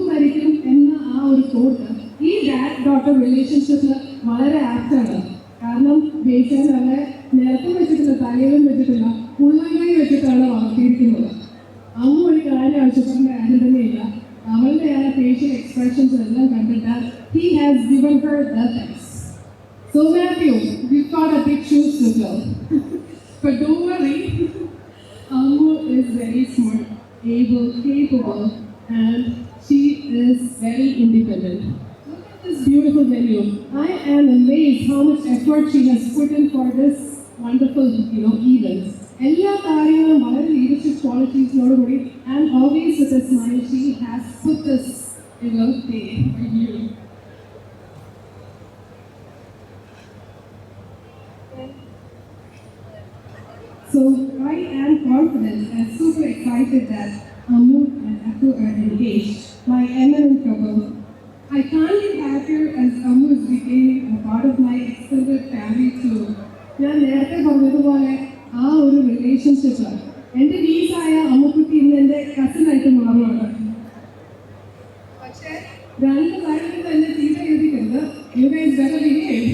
മരിക്കും എന്ന ആ ഒരു തോട്ട് ഈ ഡാഡ് ഡോട്ടർ റിലേഷൻഷിപ്പിൽ വളരെ ആപ്റ്റാണ്. കാരണം ബേച്ചാൻ അവരെ നിലത്തും വെച്ചിട്ടില്ല, തലയിലും വെച്ചിട്ടില്ല, ഉള്ളങ്കൈ വെച്ചിട്ടാണ് വളർത്തിയിരിക്കുന്നത്. അമ്മ ഒരു കാര്യം ആവശ്യപ്പെടേണ്ട കാര്യം തന്നെയില്ല. അവളുടെ ആ ഫേഷ്യൽ എക്സ്പ്രഷൻസ് എല്ലാം കണ്ടിട്ട് he has given her the thanks. So Matthew, we've got a big shoes to fill. But don't worry, Ammu is very smart, able, capable, and she is very independent. Look at this beautiful venue. I am amazed how much effort she has put in for this wonderful, event. എല്ലാ കാര്യങ്ങളും വളരെ leadership ക്വാളിറ്റീസിനോടുകൂടി and always with a smile she has put this day review. So I am confident and super excited that Ammu and Attu are engaged, my eminent couple. I can't be happier as Ammu is becoming a part of my extended family too. ഞാൻ നേരത്തെ പറഞ്ഞതുപോലെ ആ ഒരു relationship എൻ്റെ വീസായ അമ്മുക്കുട്ടി ഇന്ന് എൻ്റെ കസിനായിട്ട് മാറുകയാണ്. പക്ഷേ രണ്ട് കാര്യത്തിൽ തന്നെ ചീത്ത എഴുതിക്കരുത്. You guys better behave.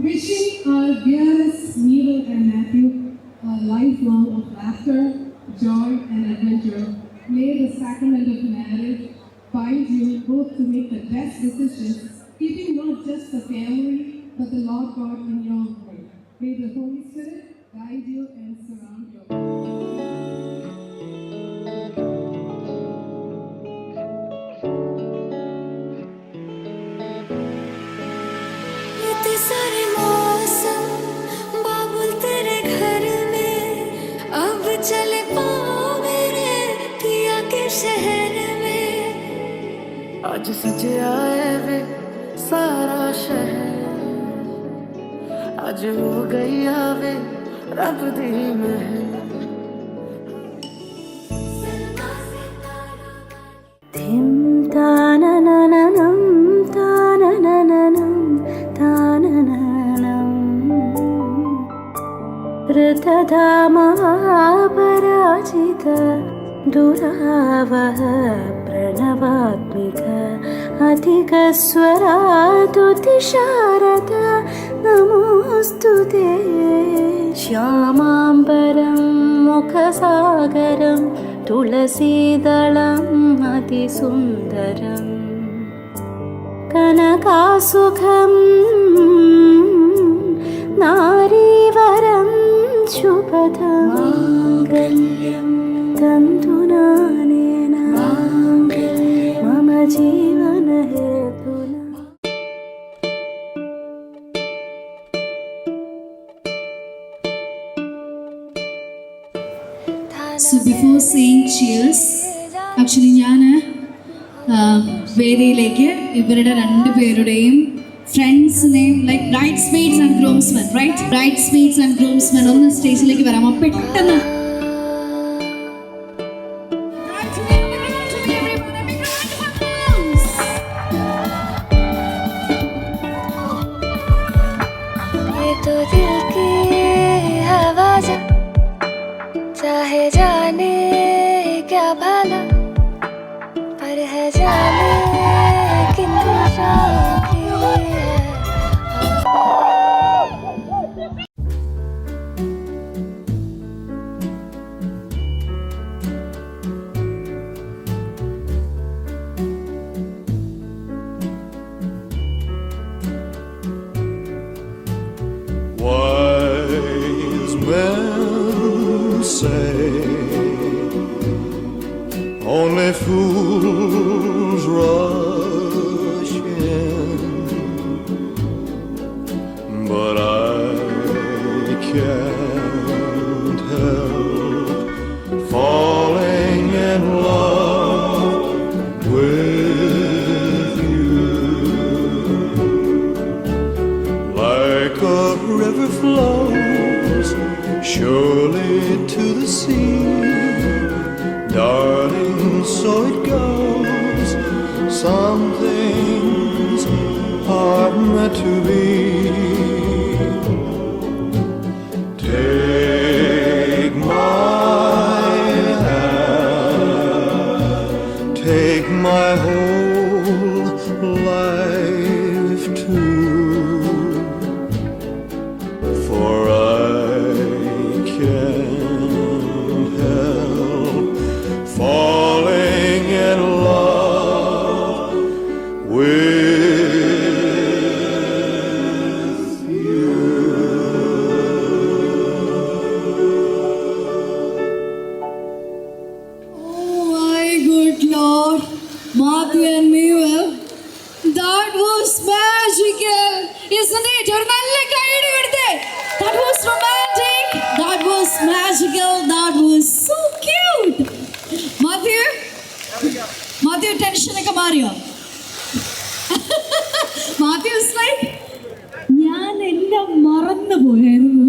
Wishing our dearest Neil and Matthew a lifelong of laughter, joy and adventure. May the sacrament of marriage bind you both to make the best decisions, keeping not just the family, but the Lord God in your way. May the Holy Spirit guide you and surround you. इतने सारे मौसम बाबुल तेरे घर में, अब चले पाओ मेरे पिया के शहर में। आज सजे आए वे सारा शहर, आज हो गई आवे रब दी महल। धिम ताननननम ताननननम ताननननम ऋतधामापराजित दुरावह प्रणवात्मिक अधिकस्वरातुतिशारद नमोऽस्तुते। श्यामाम्बरं मुखसागरं तुलसीदलम् अतिसुन्दरम् कनकासुखं नारीवरं शुभदं माङ्गल्यं तन्तुनानेन मम जीवनहेतुना। So before saying cheers, actually ഞാൻ വേദിയിലേക്ക് ഇവരുടെ രണ്ടുപേരുടെയും ഫ്രണ്ട്സിനെയും ലൈക്ക് ബ്രൈഡ്സ്മെയ്ഡ്സ് ആൻഡ് ഗ്രൂംസ്മെൻ, റൈറ്റ്? ബ്രൈഡ്സ്മെയ്ഡ്സ് ആൻഡ് ഗ്രൂംസ്മെൻ ഒന്ന് സ്റ്റേജിലേക്ക് വരാമോ പെട്ടെന്ന്? ये तो दिल की आवाज़ चाहे जाने क्या भला, पर है जाने किन दिशाओं की है। Wise men say only fools rush in, but I can't help falling in love with you. Like a river flows surely to the sea, darling, so it goes. Some things are meant to be. Take my my whole life too, for I can't help falling in love with you. Oh my good Lord, Matthew and Mewell, that was magical, isn't it? ഒരു നല്ല കൈയ്യടി കൊടുത്തേ. That was romantic, that was magical, that was so cute. Matthew tension ഒക്കെ മാറിയോ? Matthew is like, ഞാൻ എല്ലാം മറന്നു പോയായിരുന്നു.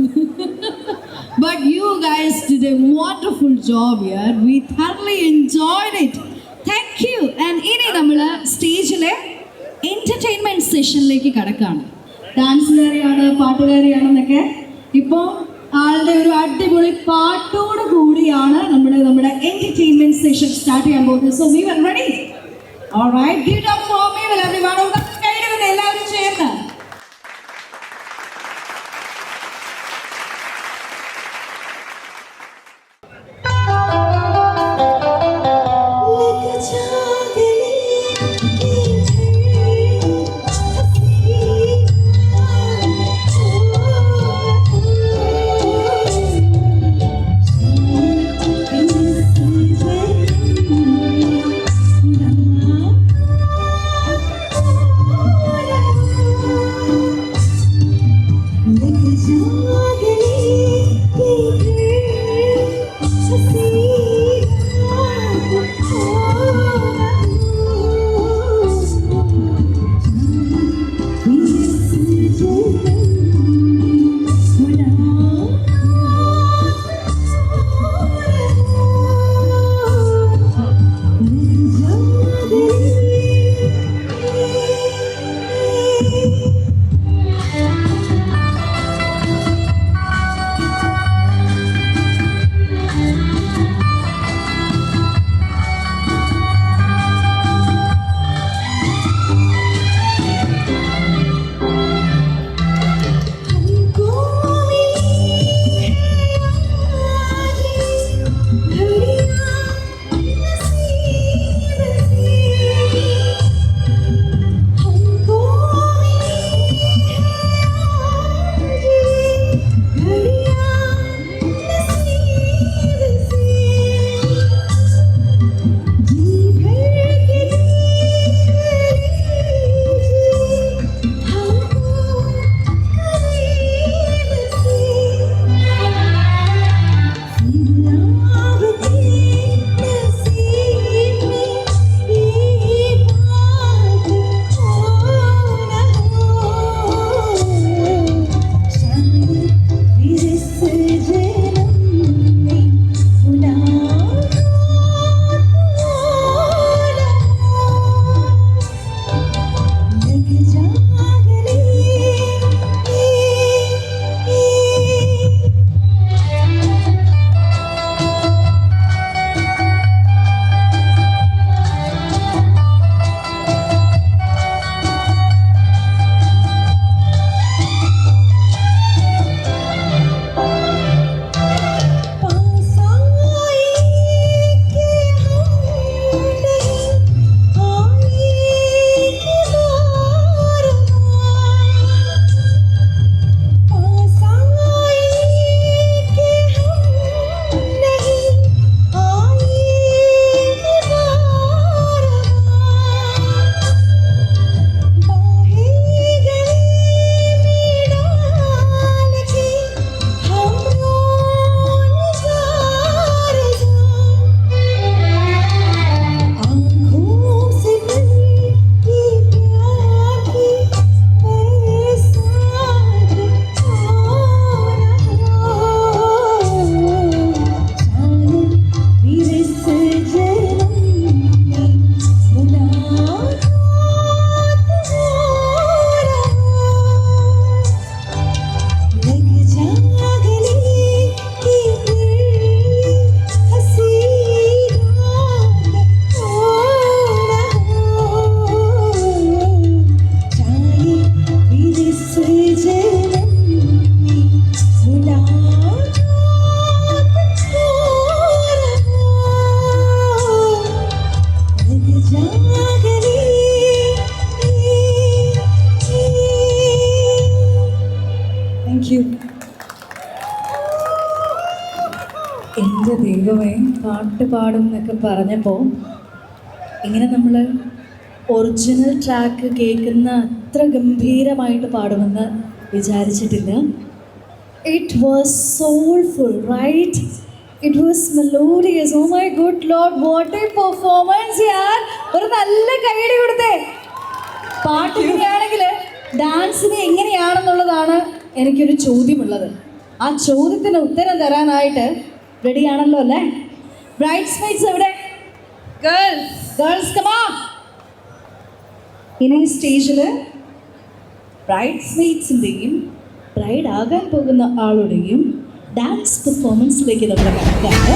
But you guys did a wonderful job here. We thoroughly enjoyed it. Thank you. And ഇനി നമ്മൾ സ്റ്റേജിലെ എൻ്റർടൈൻമെൻറ്റ് സെഷനിലേക്ക് കടക്കുകയാണ്. ഡാൻസുകാരിയാണ്, പാട്ടുകാരിയാണെന്നൊക്കെ. ഇപ്പോൾ ആളുടെ ഒരു അടിപൊളി പാട്ടോട് കൂടിയാണ് നമ്മുടെ എൻ്റർടൈൻമെൻറ്റ് സെഷൻ സ്റ്റാർട്ട് ചെയ്യാൻ പോകുന്നത്. So we were ready. All right, give it up for me, well, everyone. കൈയ്യടി എല്ലാവരും ചേർന്ന്. പാട്ട് പാടും എന്നൊക്കെ പറഞ്ഞപ്പോൾ ഇങ്ങനെ നമ്മൾ ഒറിജിനൽ ട്രാക്ക് കേൾക്കുന്ന അത്ര ഗംഭീരമായിട്ട് പാടുമെന്ന് വിചാരിച്ചിട്ടില്ല. It was soulful, right? It was melodious. Oh my good lord, what a performance യാർ! ഒരു നല്ല കൈയടി കൊടുത്തേ. പാട്ട് ഇങ്ങനെയാണെങ്കിൽ ഡാൻസിന് എങ്ങനെയാണെന്നുള്ളതാണ് എനിക്കൊരു ചോദ്യമുള്ളത്. ആ ചോദ്യത്തിന് ഉത്തരം തരാനായിട്ട് റെഡിയാണല്ലോ അല്ലേ? ബ്രൈഡ്സ്മെയ്ഡ്സ് എവിടെ? Girls come on. ഇനി സ്റ്റേജിൽ ബ്രൈഡ്സ്മെയ്ഡ്സിൻ്റെയും ബ്രൈഡ് ആകാൻ പോകുന്ന ആളുടെയും ഡാൻസ് പെർഫോമൻസിലേക്ക് നമ്മൾ കടക്കാണ്.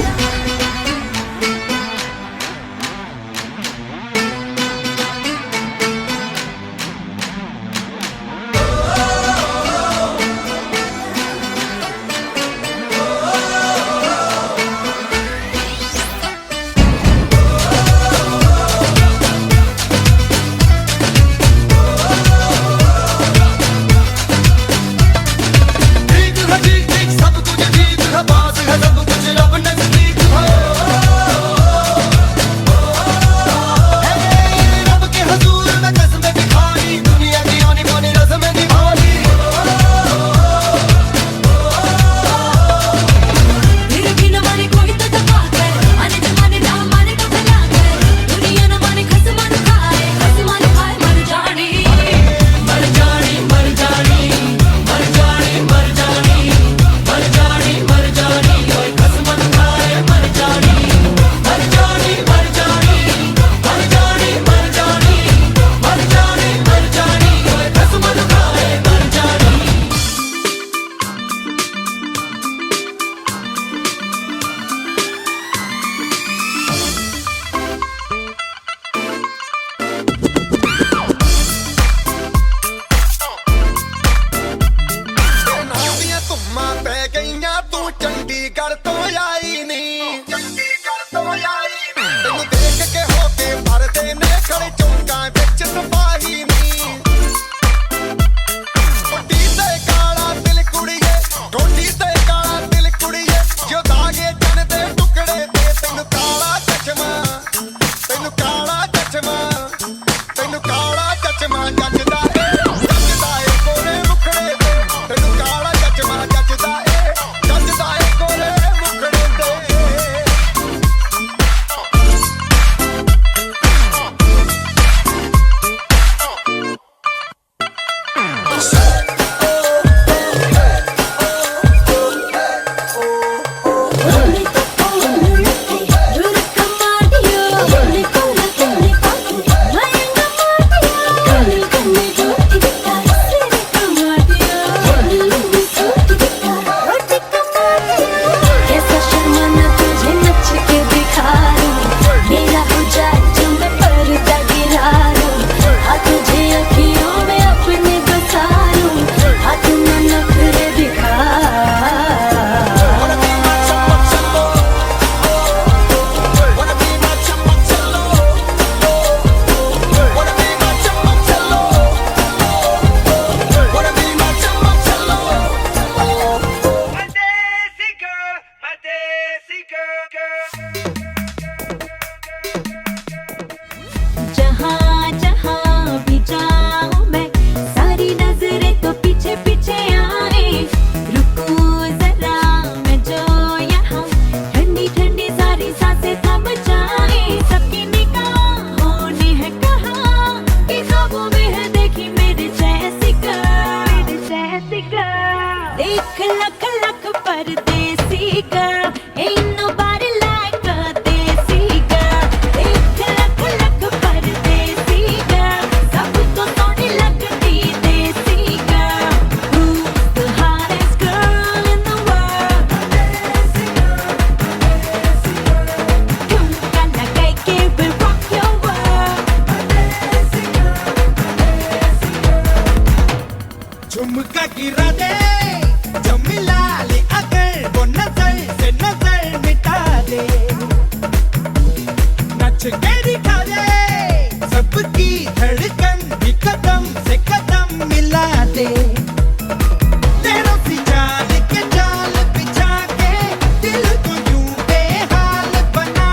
बना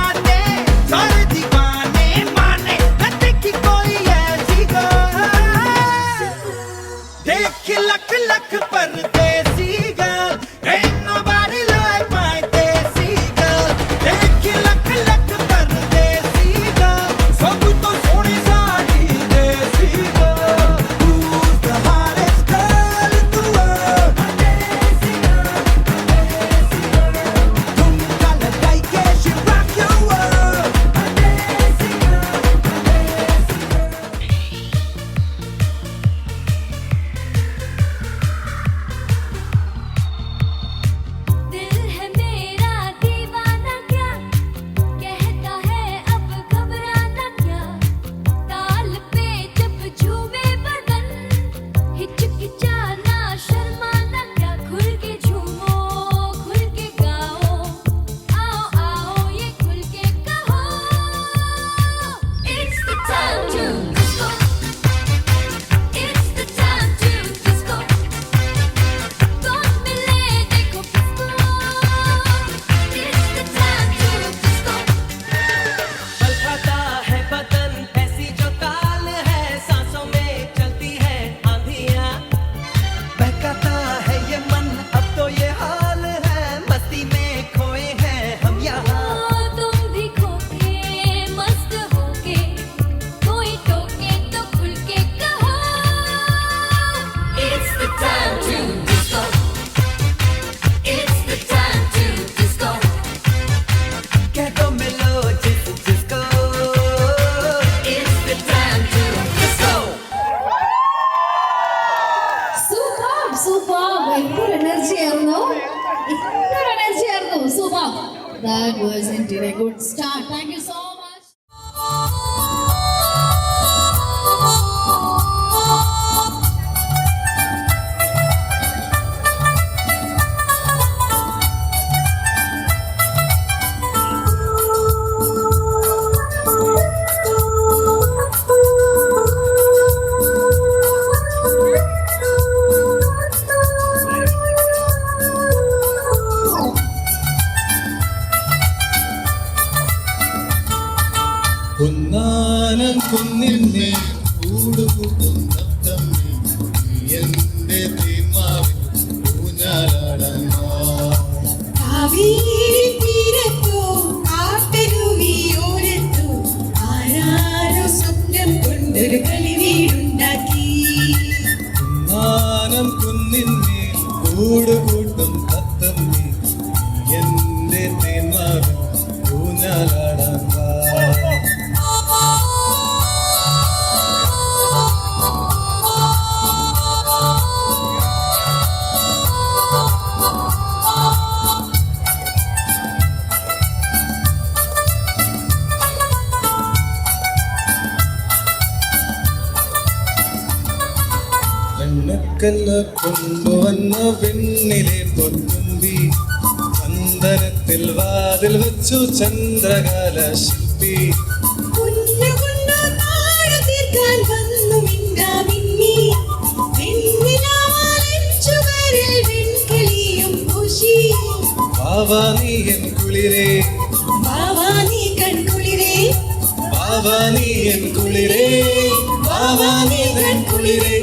പറ്റിയില്ലേ? Good start. Thank you so much. കുന്നാനം കുന്നിന്നെ കൂടുകൂട്ടും തത്തമ്മേ, നീ എന്റെ തീമാവിൽ ഊഞ്ഞാലാടാൻ വാ. കാവേരി തീരത്തോ കാട്ടരുവിയോരത്തോ ആരാരോ സ്വപ്നം കൊണ്ടൊരു കളിവീടുണ്ടാക്കി. കുന്നാനം കുന്നിന്നെ കൂടുകൂട്ടും തത്തമ്മേ, നീ എന്റെ തീമാവിൽ ഊഞ്ഞാലാടാൻ വാ. വെണ്ണക്കല്ല കൊണ്ടുവന്ന വെണ്ണിലെ പൊത്തുമ്പി, ചന്ദനത്തിൽ വാതിൽ വെച്ചു ചന്ദ്രകാല ശില്പി. കുഞ്ഞുകുഞ്ഞു താഴെ തീർക്കാൻ വന്നു മിന്നാമിന്നി, വെണ്ണിലാവാലൻ ചുവരിൽ വെൺകിളിയും പൂശി. വാവാ നീ എൻ കുളിരേ, വാവാ നീ കൺകുളിരേ, വാവാ നീ എൻ കുളിരേ, വാവാ നീ എൻ കുളിരേ.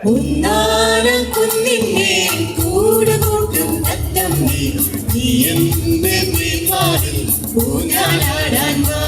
കുന്നാനം കുന്നിന്നെ കൂടുകൂട്ടും തത്തമ്മേ, നീ എന്റെ തീമാവിൽ ഊഞ്ഞാലാടാൻ വാ.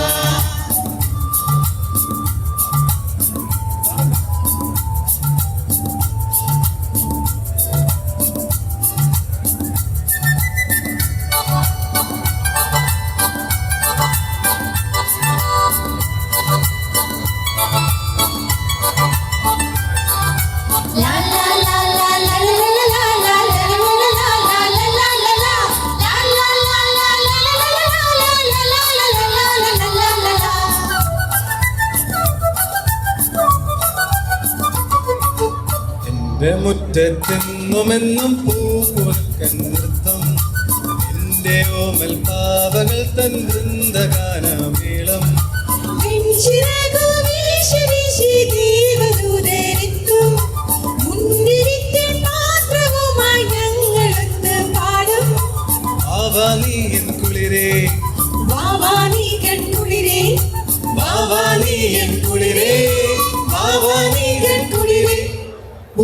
എന്റെ മുറ്റത്തെന്നുമെന്നും പൂക്കുറുക്കൻ നൃത്തം, എന്റെ ഓമൽ പാവകൾ തൻ വൃന്ദഗാനമേളം. വെൺചിറകു വീശി വീശി ദേവദൂതരെത്തും, മുന്തിരിത്തൻ പാത്രവുമായി ഞങ്ങളൊത്ത് പാടും. വാവാ നീ എൻ കുളിരേ, വാവാ നീ കൺകുളിരേ, വാവാ നീ എൻ കുളിരേ, വാവാ നീ എൻ കുളിരേ.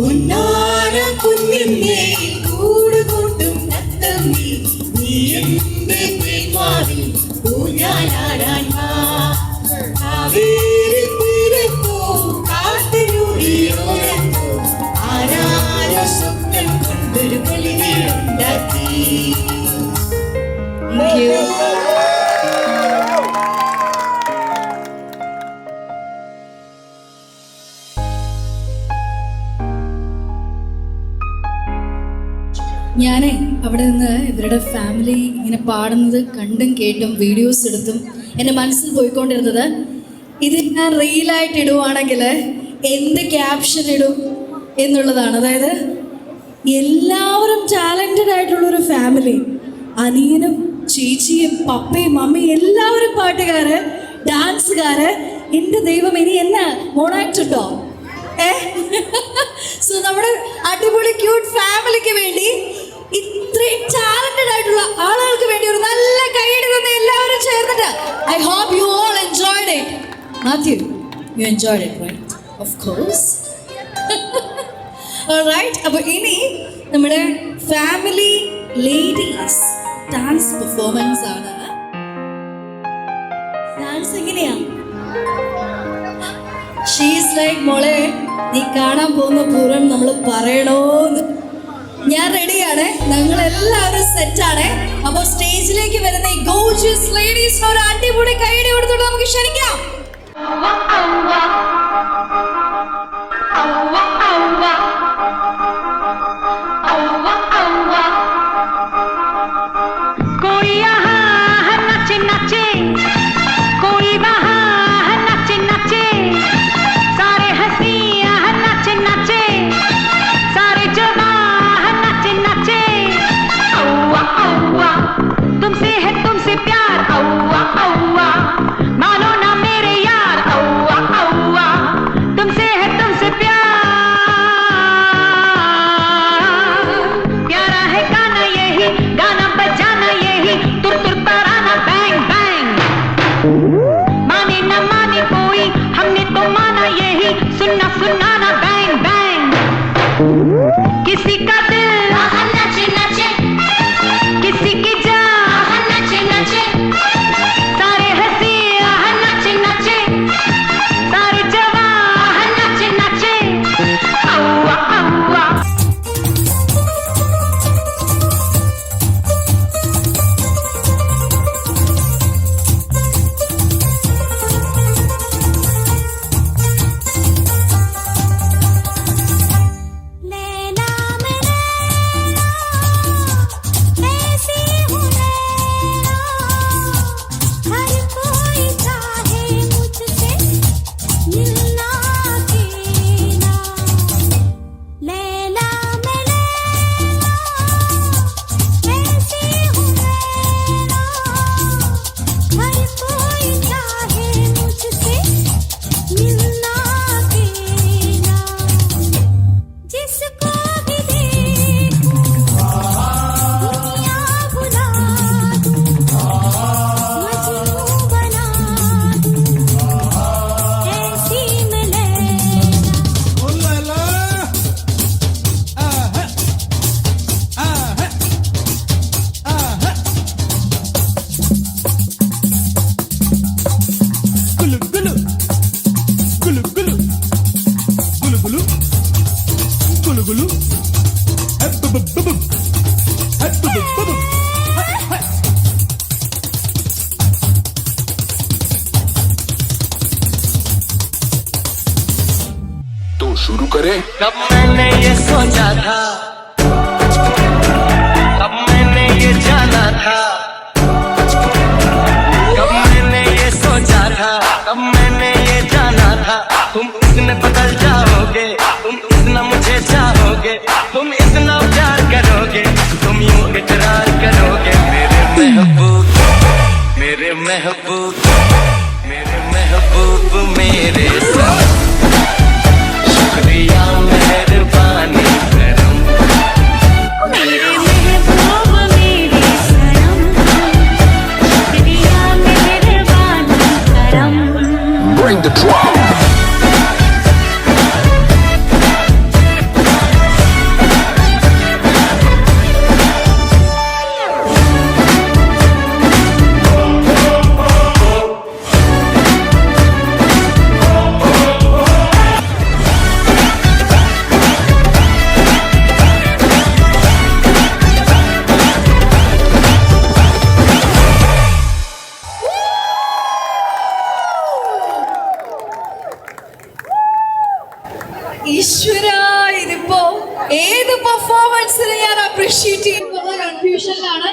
ഉന്നാരം കുന്നിന്നെ കൂടുകൂട്ടും തത്തമ്മേ, നീ എന്റെ തീമാവിൽ ഊഞ്ഞാലാടാൻ വാ. കാവേരി തീരത്തോ കാട്ടരുവിയോരത്തോ ആരാരോ സ്വപ്നം കൊണ്ടൊരു കളിവീടുണ്ടാക്കി. ഞാൻ അവിടെ നിന്ന് ഇവരുടെ ഫാമിലി ഇങ്ങനെ പാടുന്നത് കണ്ടും കേട്ടും വീഡിയോസ് എടുത്തും എൻ്റെ മനസ്സിൽ പോയിക്കൊണ്ടിരുന്നത്, ഇത് ഞാൻ റീലായിട്ട് ഇടുവാണെങ്കിൽ എന്ത് ക്യാപ്ഷൻ ഇടും എന്നുള്ളതാണ്. അതായത് എല്ലാവരും ടാലൻറ്റഡ് ആയിട്ടുള്ളൊരു ഫാമിലി, അനിയനും ചേച്ചിയും പപ്പയും മമ്മയും എല്ലാവരും പാട്ടുകാര്, ഡാൻസുകാര്. എൻ്റെ ദൈവം, ഇനി എന്നാ മോണാക്ട് ഉണ്ടോ? സോ നമ്മുടെ അടിപൊളി ക്യൂട്ട് ഫാമിലിക്ക് വേണ്ടി, ഇത്രയും ടാലന്റഡ് ആയിട്ടുള്ള ആളുകൾക്ക് വേണ്ടി ഒരു നല്ല കൈയ്യടി തന്നെ എല്ലാവരും ചേർന്നിട്ട്. I hope you all enjoyed it. Mathew, you enjoyed it, right? Of course. Alright, അപ്പോൾ ഇനി നമ്മുടെ ഫാമിലി ലേഡീസ് ഡാൻസ് പെർഫോമൻസ് ആണ്. ഡാൻസ് എങ്ങനെയാ? ഷീസ് ലൈക്ക്, മോളെ നീ കാണാൻ പോകുന്ന പൂരം നമ്മൾ പറയണോന്ന്. ഞാൻ റെഡിയാണ്, ഞങ്ങൾ എല്ലാവരും സെറ്റാണ്. അപ്പോൾ സ്റ്റേജിലേക്ക് വരുന്ന ഈ ഗോർജിയസ് ലേഡീസിന് ഒരു അടിപൊളി കൈയ്യടി കൊടുത്തോണ്ട് നമുക്ക് ക്ഷണിക്കാം. कोई यहाँ है नच नच सुनाना बैंग बैंग किसी का दिल नचे नचे किसी की जान नचे नचे सारे हंसी नचे नचे सारे जवान नचे नचे अव्वा अव्वा शुरू करें। कब मैंने ये सोचा था, कब मैंने ये जाना था, कब मैंने ये सोचा था, कब मैंने ये जाना था, तुम इतने बदल जाओगे, तुम इतना मुझे चाहोगे, तुम इतना प्यार करोगे, तुम यूं इकरार करोगे मेरे महबूब, मेरे महबूब, मेरे महबूब, मेरे साथ। शुक्रिया मेहरबानी करम मेरे महबूब मेरे सनम, शुक्रिया मेहरबानी करम। Bring the drum. ഈശ്വര, ഇതിപ്പോ ഏത് പെർഫോമൻസിന് ഞാൻ അപ്രീഷിയേറ്റ് ചെയ്യുന്നുള്ള കൺഫ്യൂഷനിലാണ്.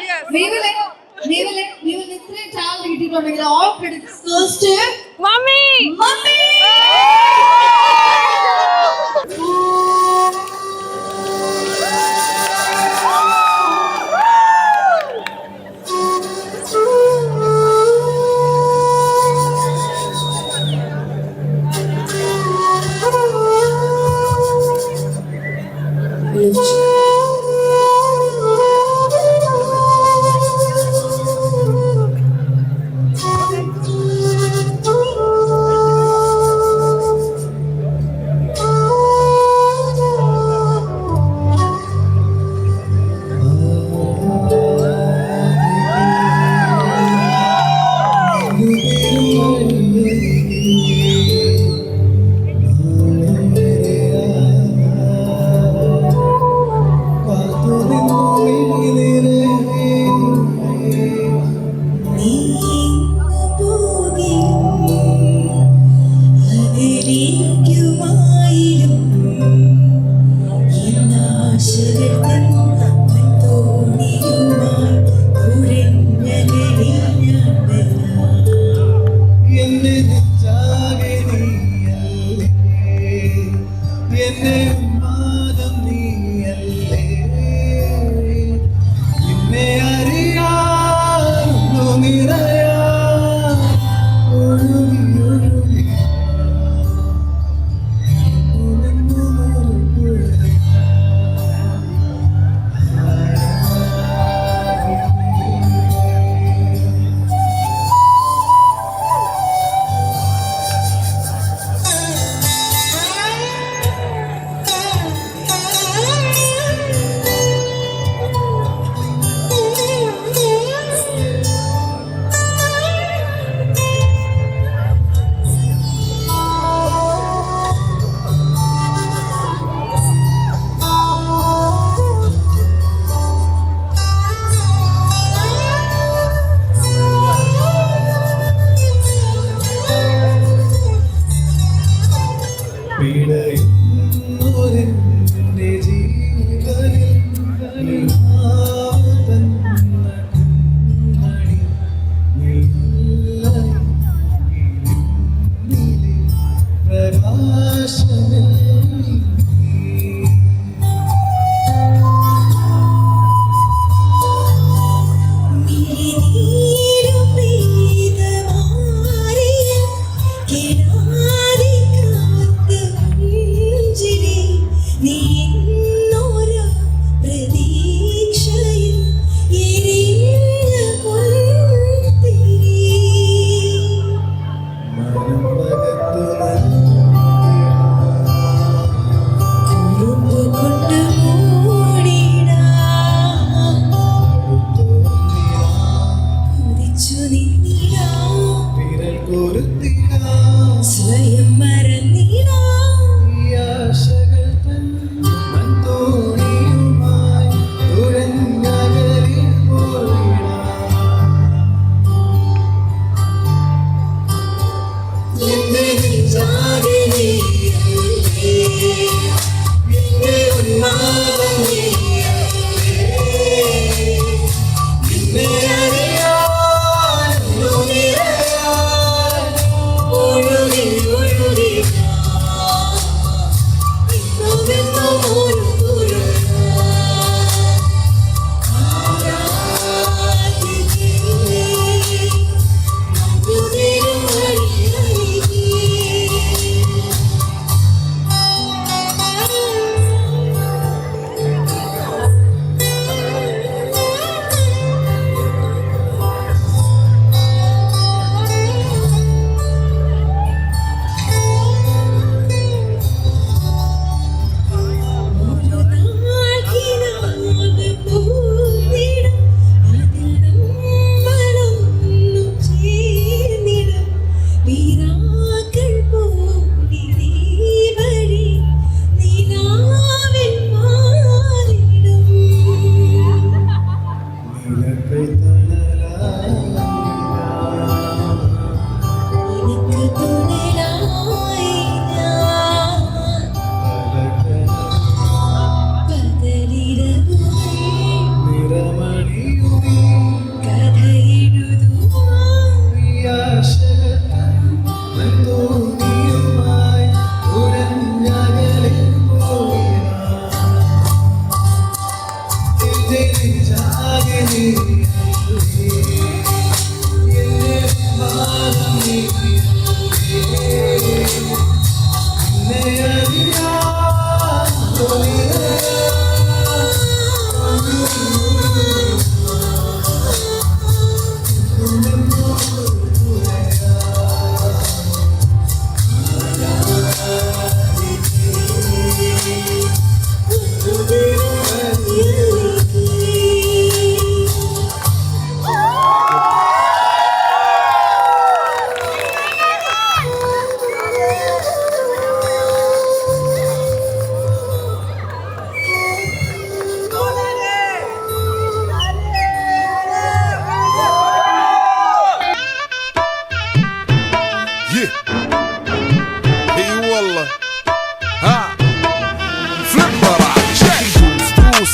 ഇത്രയും ടാലന്റ് കിട്ടിയിട്ടുണ്ടെങ്കിൽ all credits goes to mummy. Mummy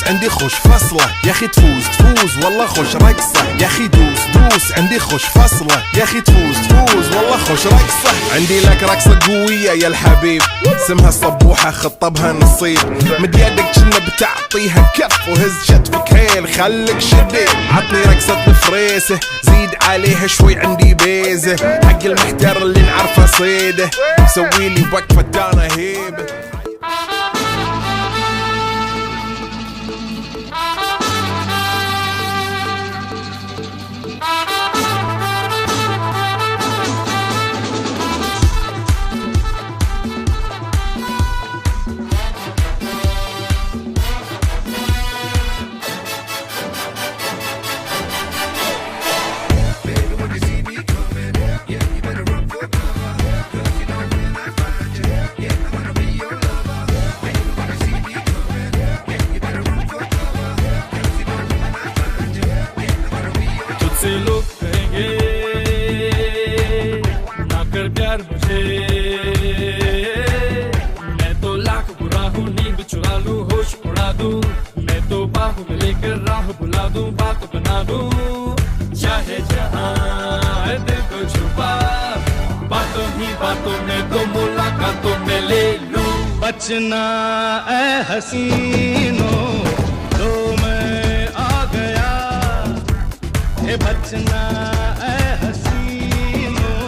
عندي خوش فصلة يا اخي تفوز والله خوش رقصة يا اخي دوس عندي خوش فصلة يا اخي تفوز والله خوش رقصة عندي لك رقصة قوية يا الحبيب اسمها صبوحة خطبها نصيب مد يدك كنا بتعطيها كف وهز شتفك هيل خليك شديد عطني رقصة الفريسة زيد عليها شوي عندي بيزة حق المحتر اللي نعرفه صيده سويلي وقفة دانا هيبة लोग कहेंगे ना कर प्यार मुझे मैं तो लाख बुरा हूँ नींद चुरा लूँ होश उड़ा दूँ मैं तो बाहु में लेकर राह बुला दूँ बात बना दूँ चाहे जहाँ दिल को छुपा बातों ही बातों में तो मुलाकातों में ले लूँ बचना ऐ हसीनों तो मैं आ गया बचना ऐ हसीनों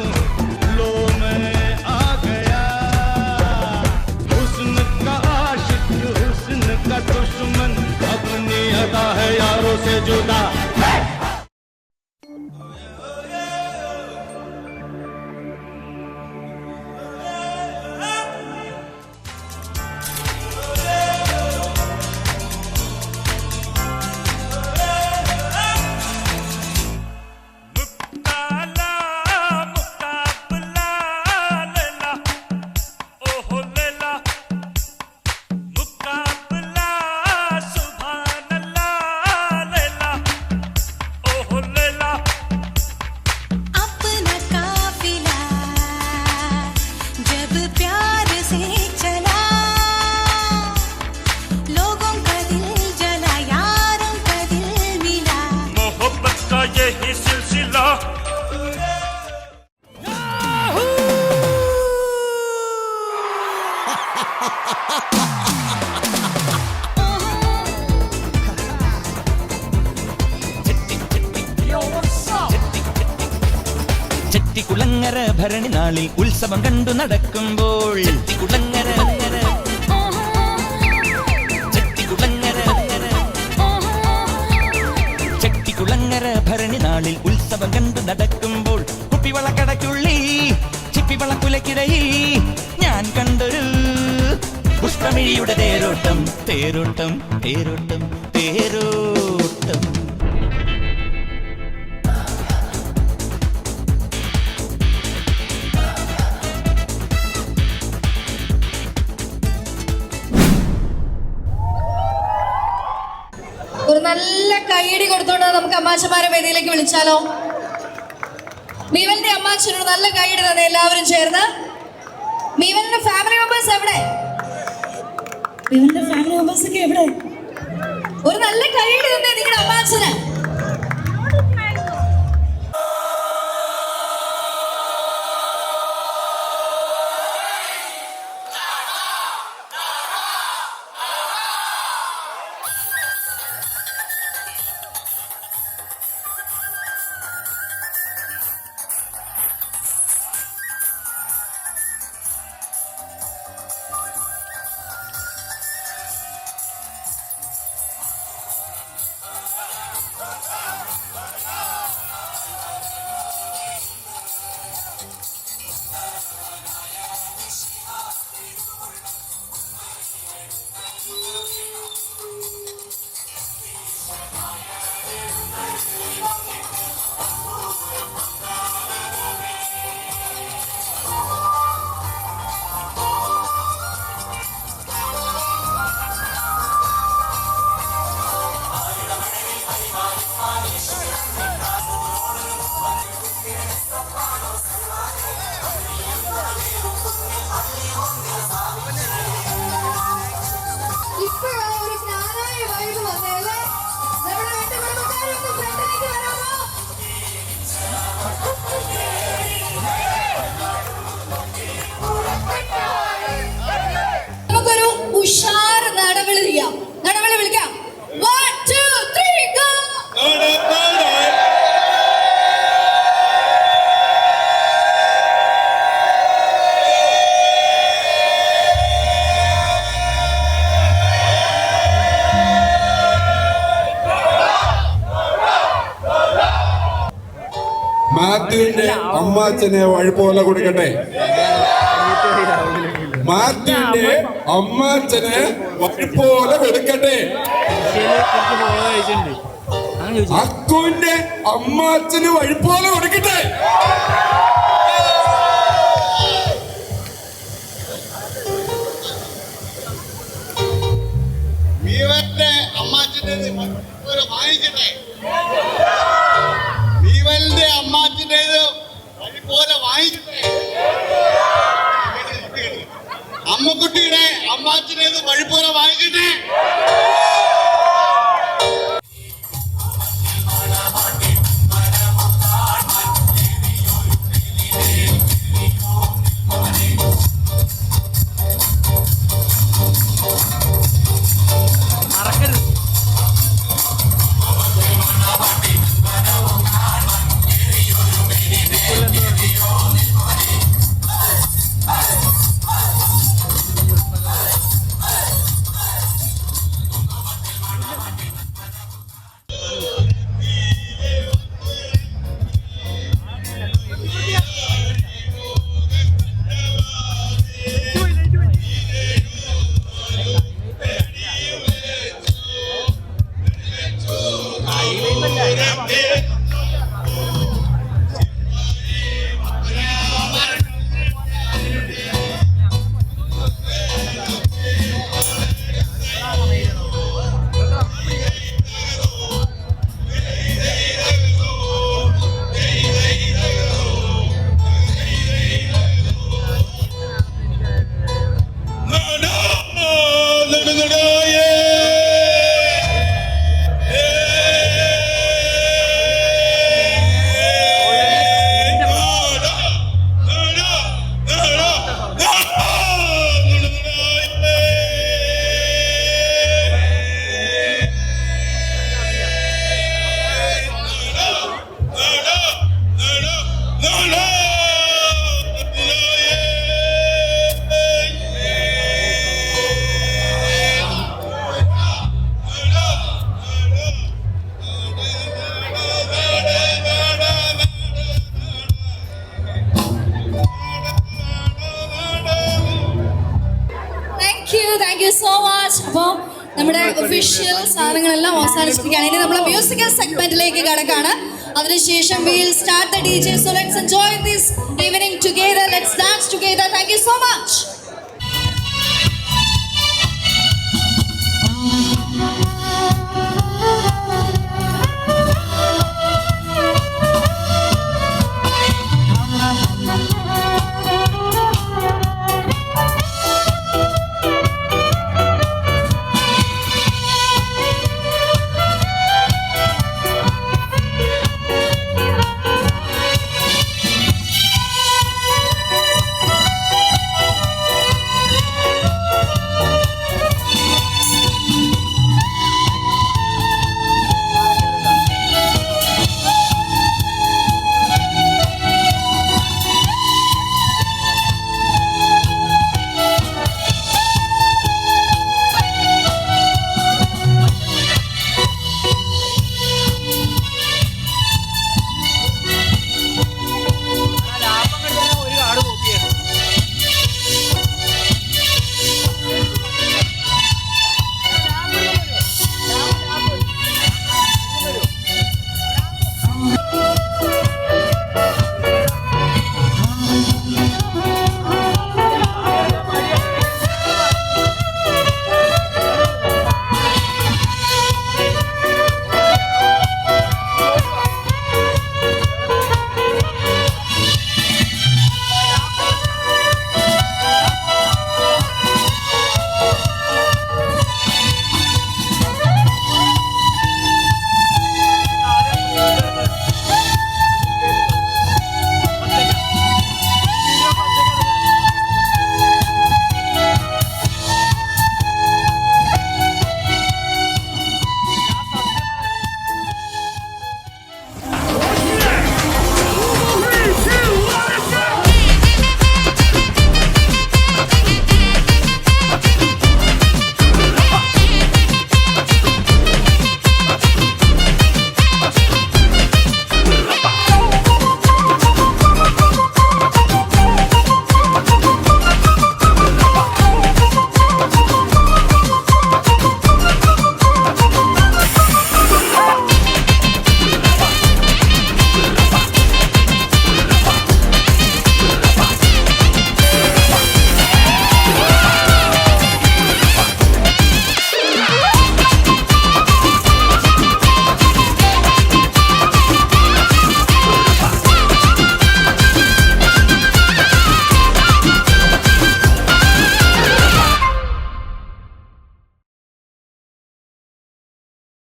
लो मैं आ गया हुस्न का आशिक हुस्न का दुश्मन अपनी अदा है यारों से जुदा ചെട്ടിക്കുളങ്ങര ഭരണി നാളിൽ ഉത്സവം കണ്ടു നടക്കുമ്പോൾ ചെട്ടിക്കുളങ്ങര ഭരണി നാളിൽ ഉത്സവം കണ്ടു നടക്കുമ്പോൾ കുപ്പിവളക്കടയ്ക്കുള്ളിൽ ചിപ്പിവളക്കുലക്കിടയിൽ ഞാൻ കണ്ടൊരു പുഷ്പമിഴിയുടെ തേരോട്ടം തേരോട്ടം തേരോട്ടം തേരോട്ടം ഒരു നല്ല കൈയടി കൊടുത്തോണ്ട് നമുക്ക് അമ്മാച്ചമാരെ വേദിയിലേക്ക് വിളിച്ചാലോ മീവലിന്റെ അമ്മാച്ചനോട് നല്ല കൈയടി തന്നെ എല്ലാവരും ചേർന്ന് മീവലിന്റെ ഫാമിലി മെമ്പേഴ്സ് എവിടെ മീവലിന്റെ ഫാമിലി മെമ്പേഴ്സ് ഒക്കെ എവിടെ ഒരു നല്ല കൈയടി തന്നെ നിങ്ങളുടെ അമ്മാച്ചന് മാത്യുവിന്റെ അമ്മാച്ചനെ വഴിപോലെ കൊടുക്കട്ടെ. മാത്യുവിന്റെ അമ്മാച്ചനെ വഴിപോലെ കൊടുക്കട്ടെ. അക്കുവിന്റെ അമ്മാച്ചന് വഴിപോലെ കൊടുക്കട്ടെ. വീവന്റെ അമ്മാച്ചൻ്റെത് വാങ്ങിക്കട്ടെ. വീവന്റെ അമ്മാച്ചൻ്റെത് വഴിപോലെ വാങ്ങിക്കട്ടെ. അമ്മക്കുട്ടിയുടെ അമ്മാച്ചൻ്റെത് വഴിപോലെ വാങ്ങിക്കട്ടെ. Thank you so much. അപ്പോൾ നമ്മുടെ ഒഫീഷ്യൽ സാധനങ്ങളെല്ലാം അവസാനിച്ചിരിക്കുകയാണ്. ഇനി നമ്മൾ മ്യൂസിക്കൽ സെഗ്മെന്റിലേക്ക് കടക്കാണ്. അതിനുശേഷം we will start the DJ. So let's enjoy this evening together. Let's dance together. Thank you so much.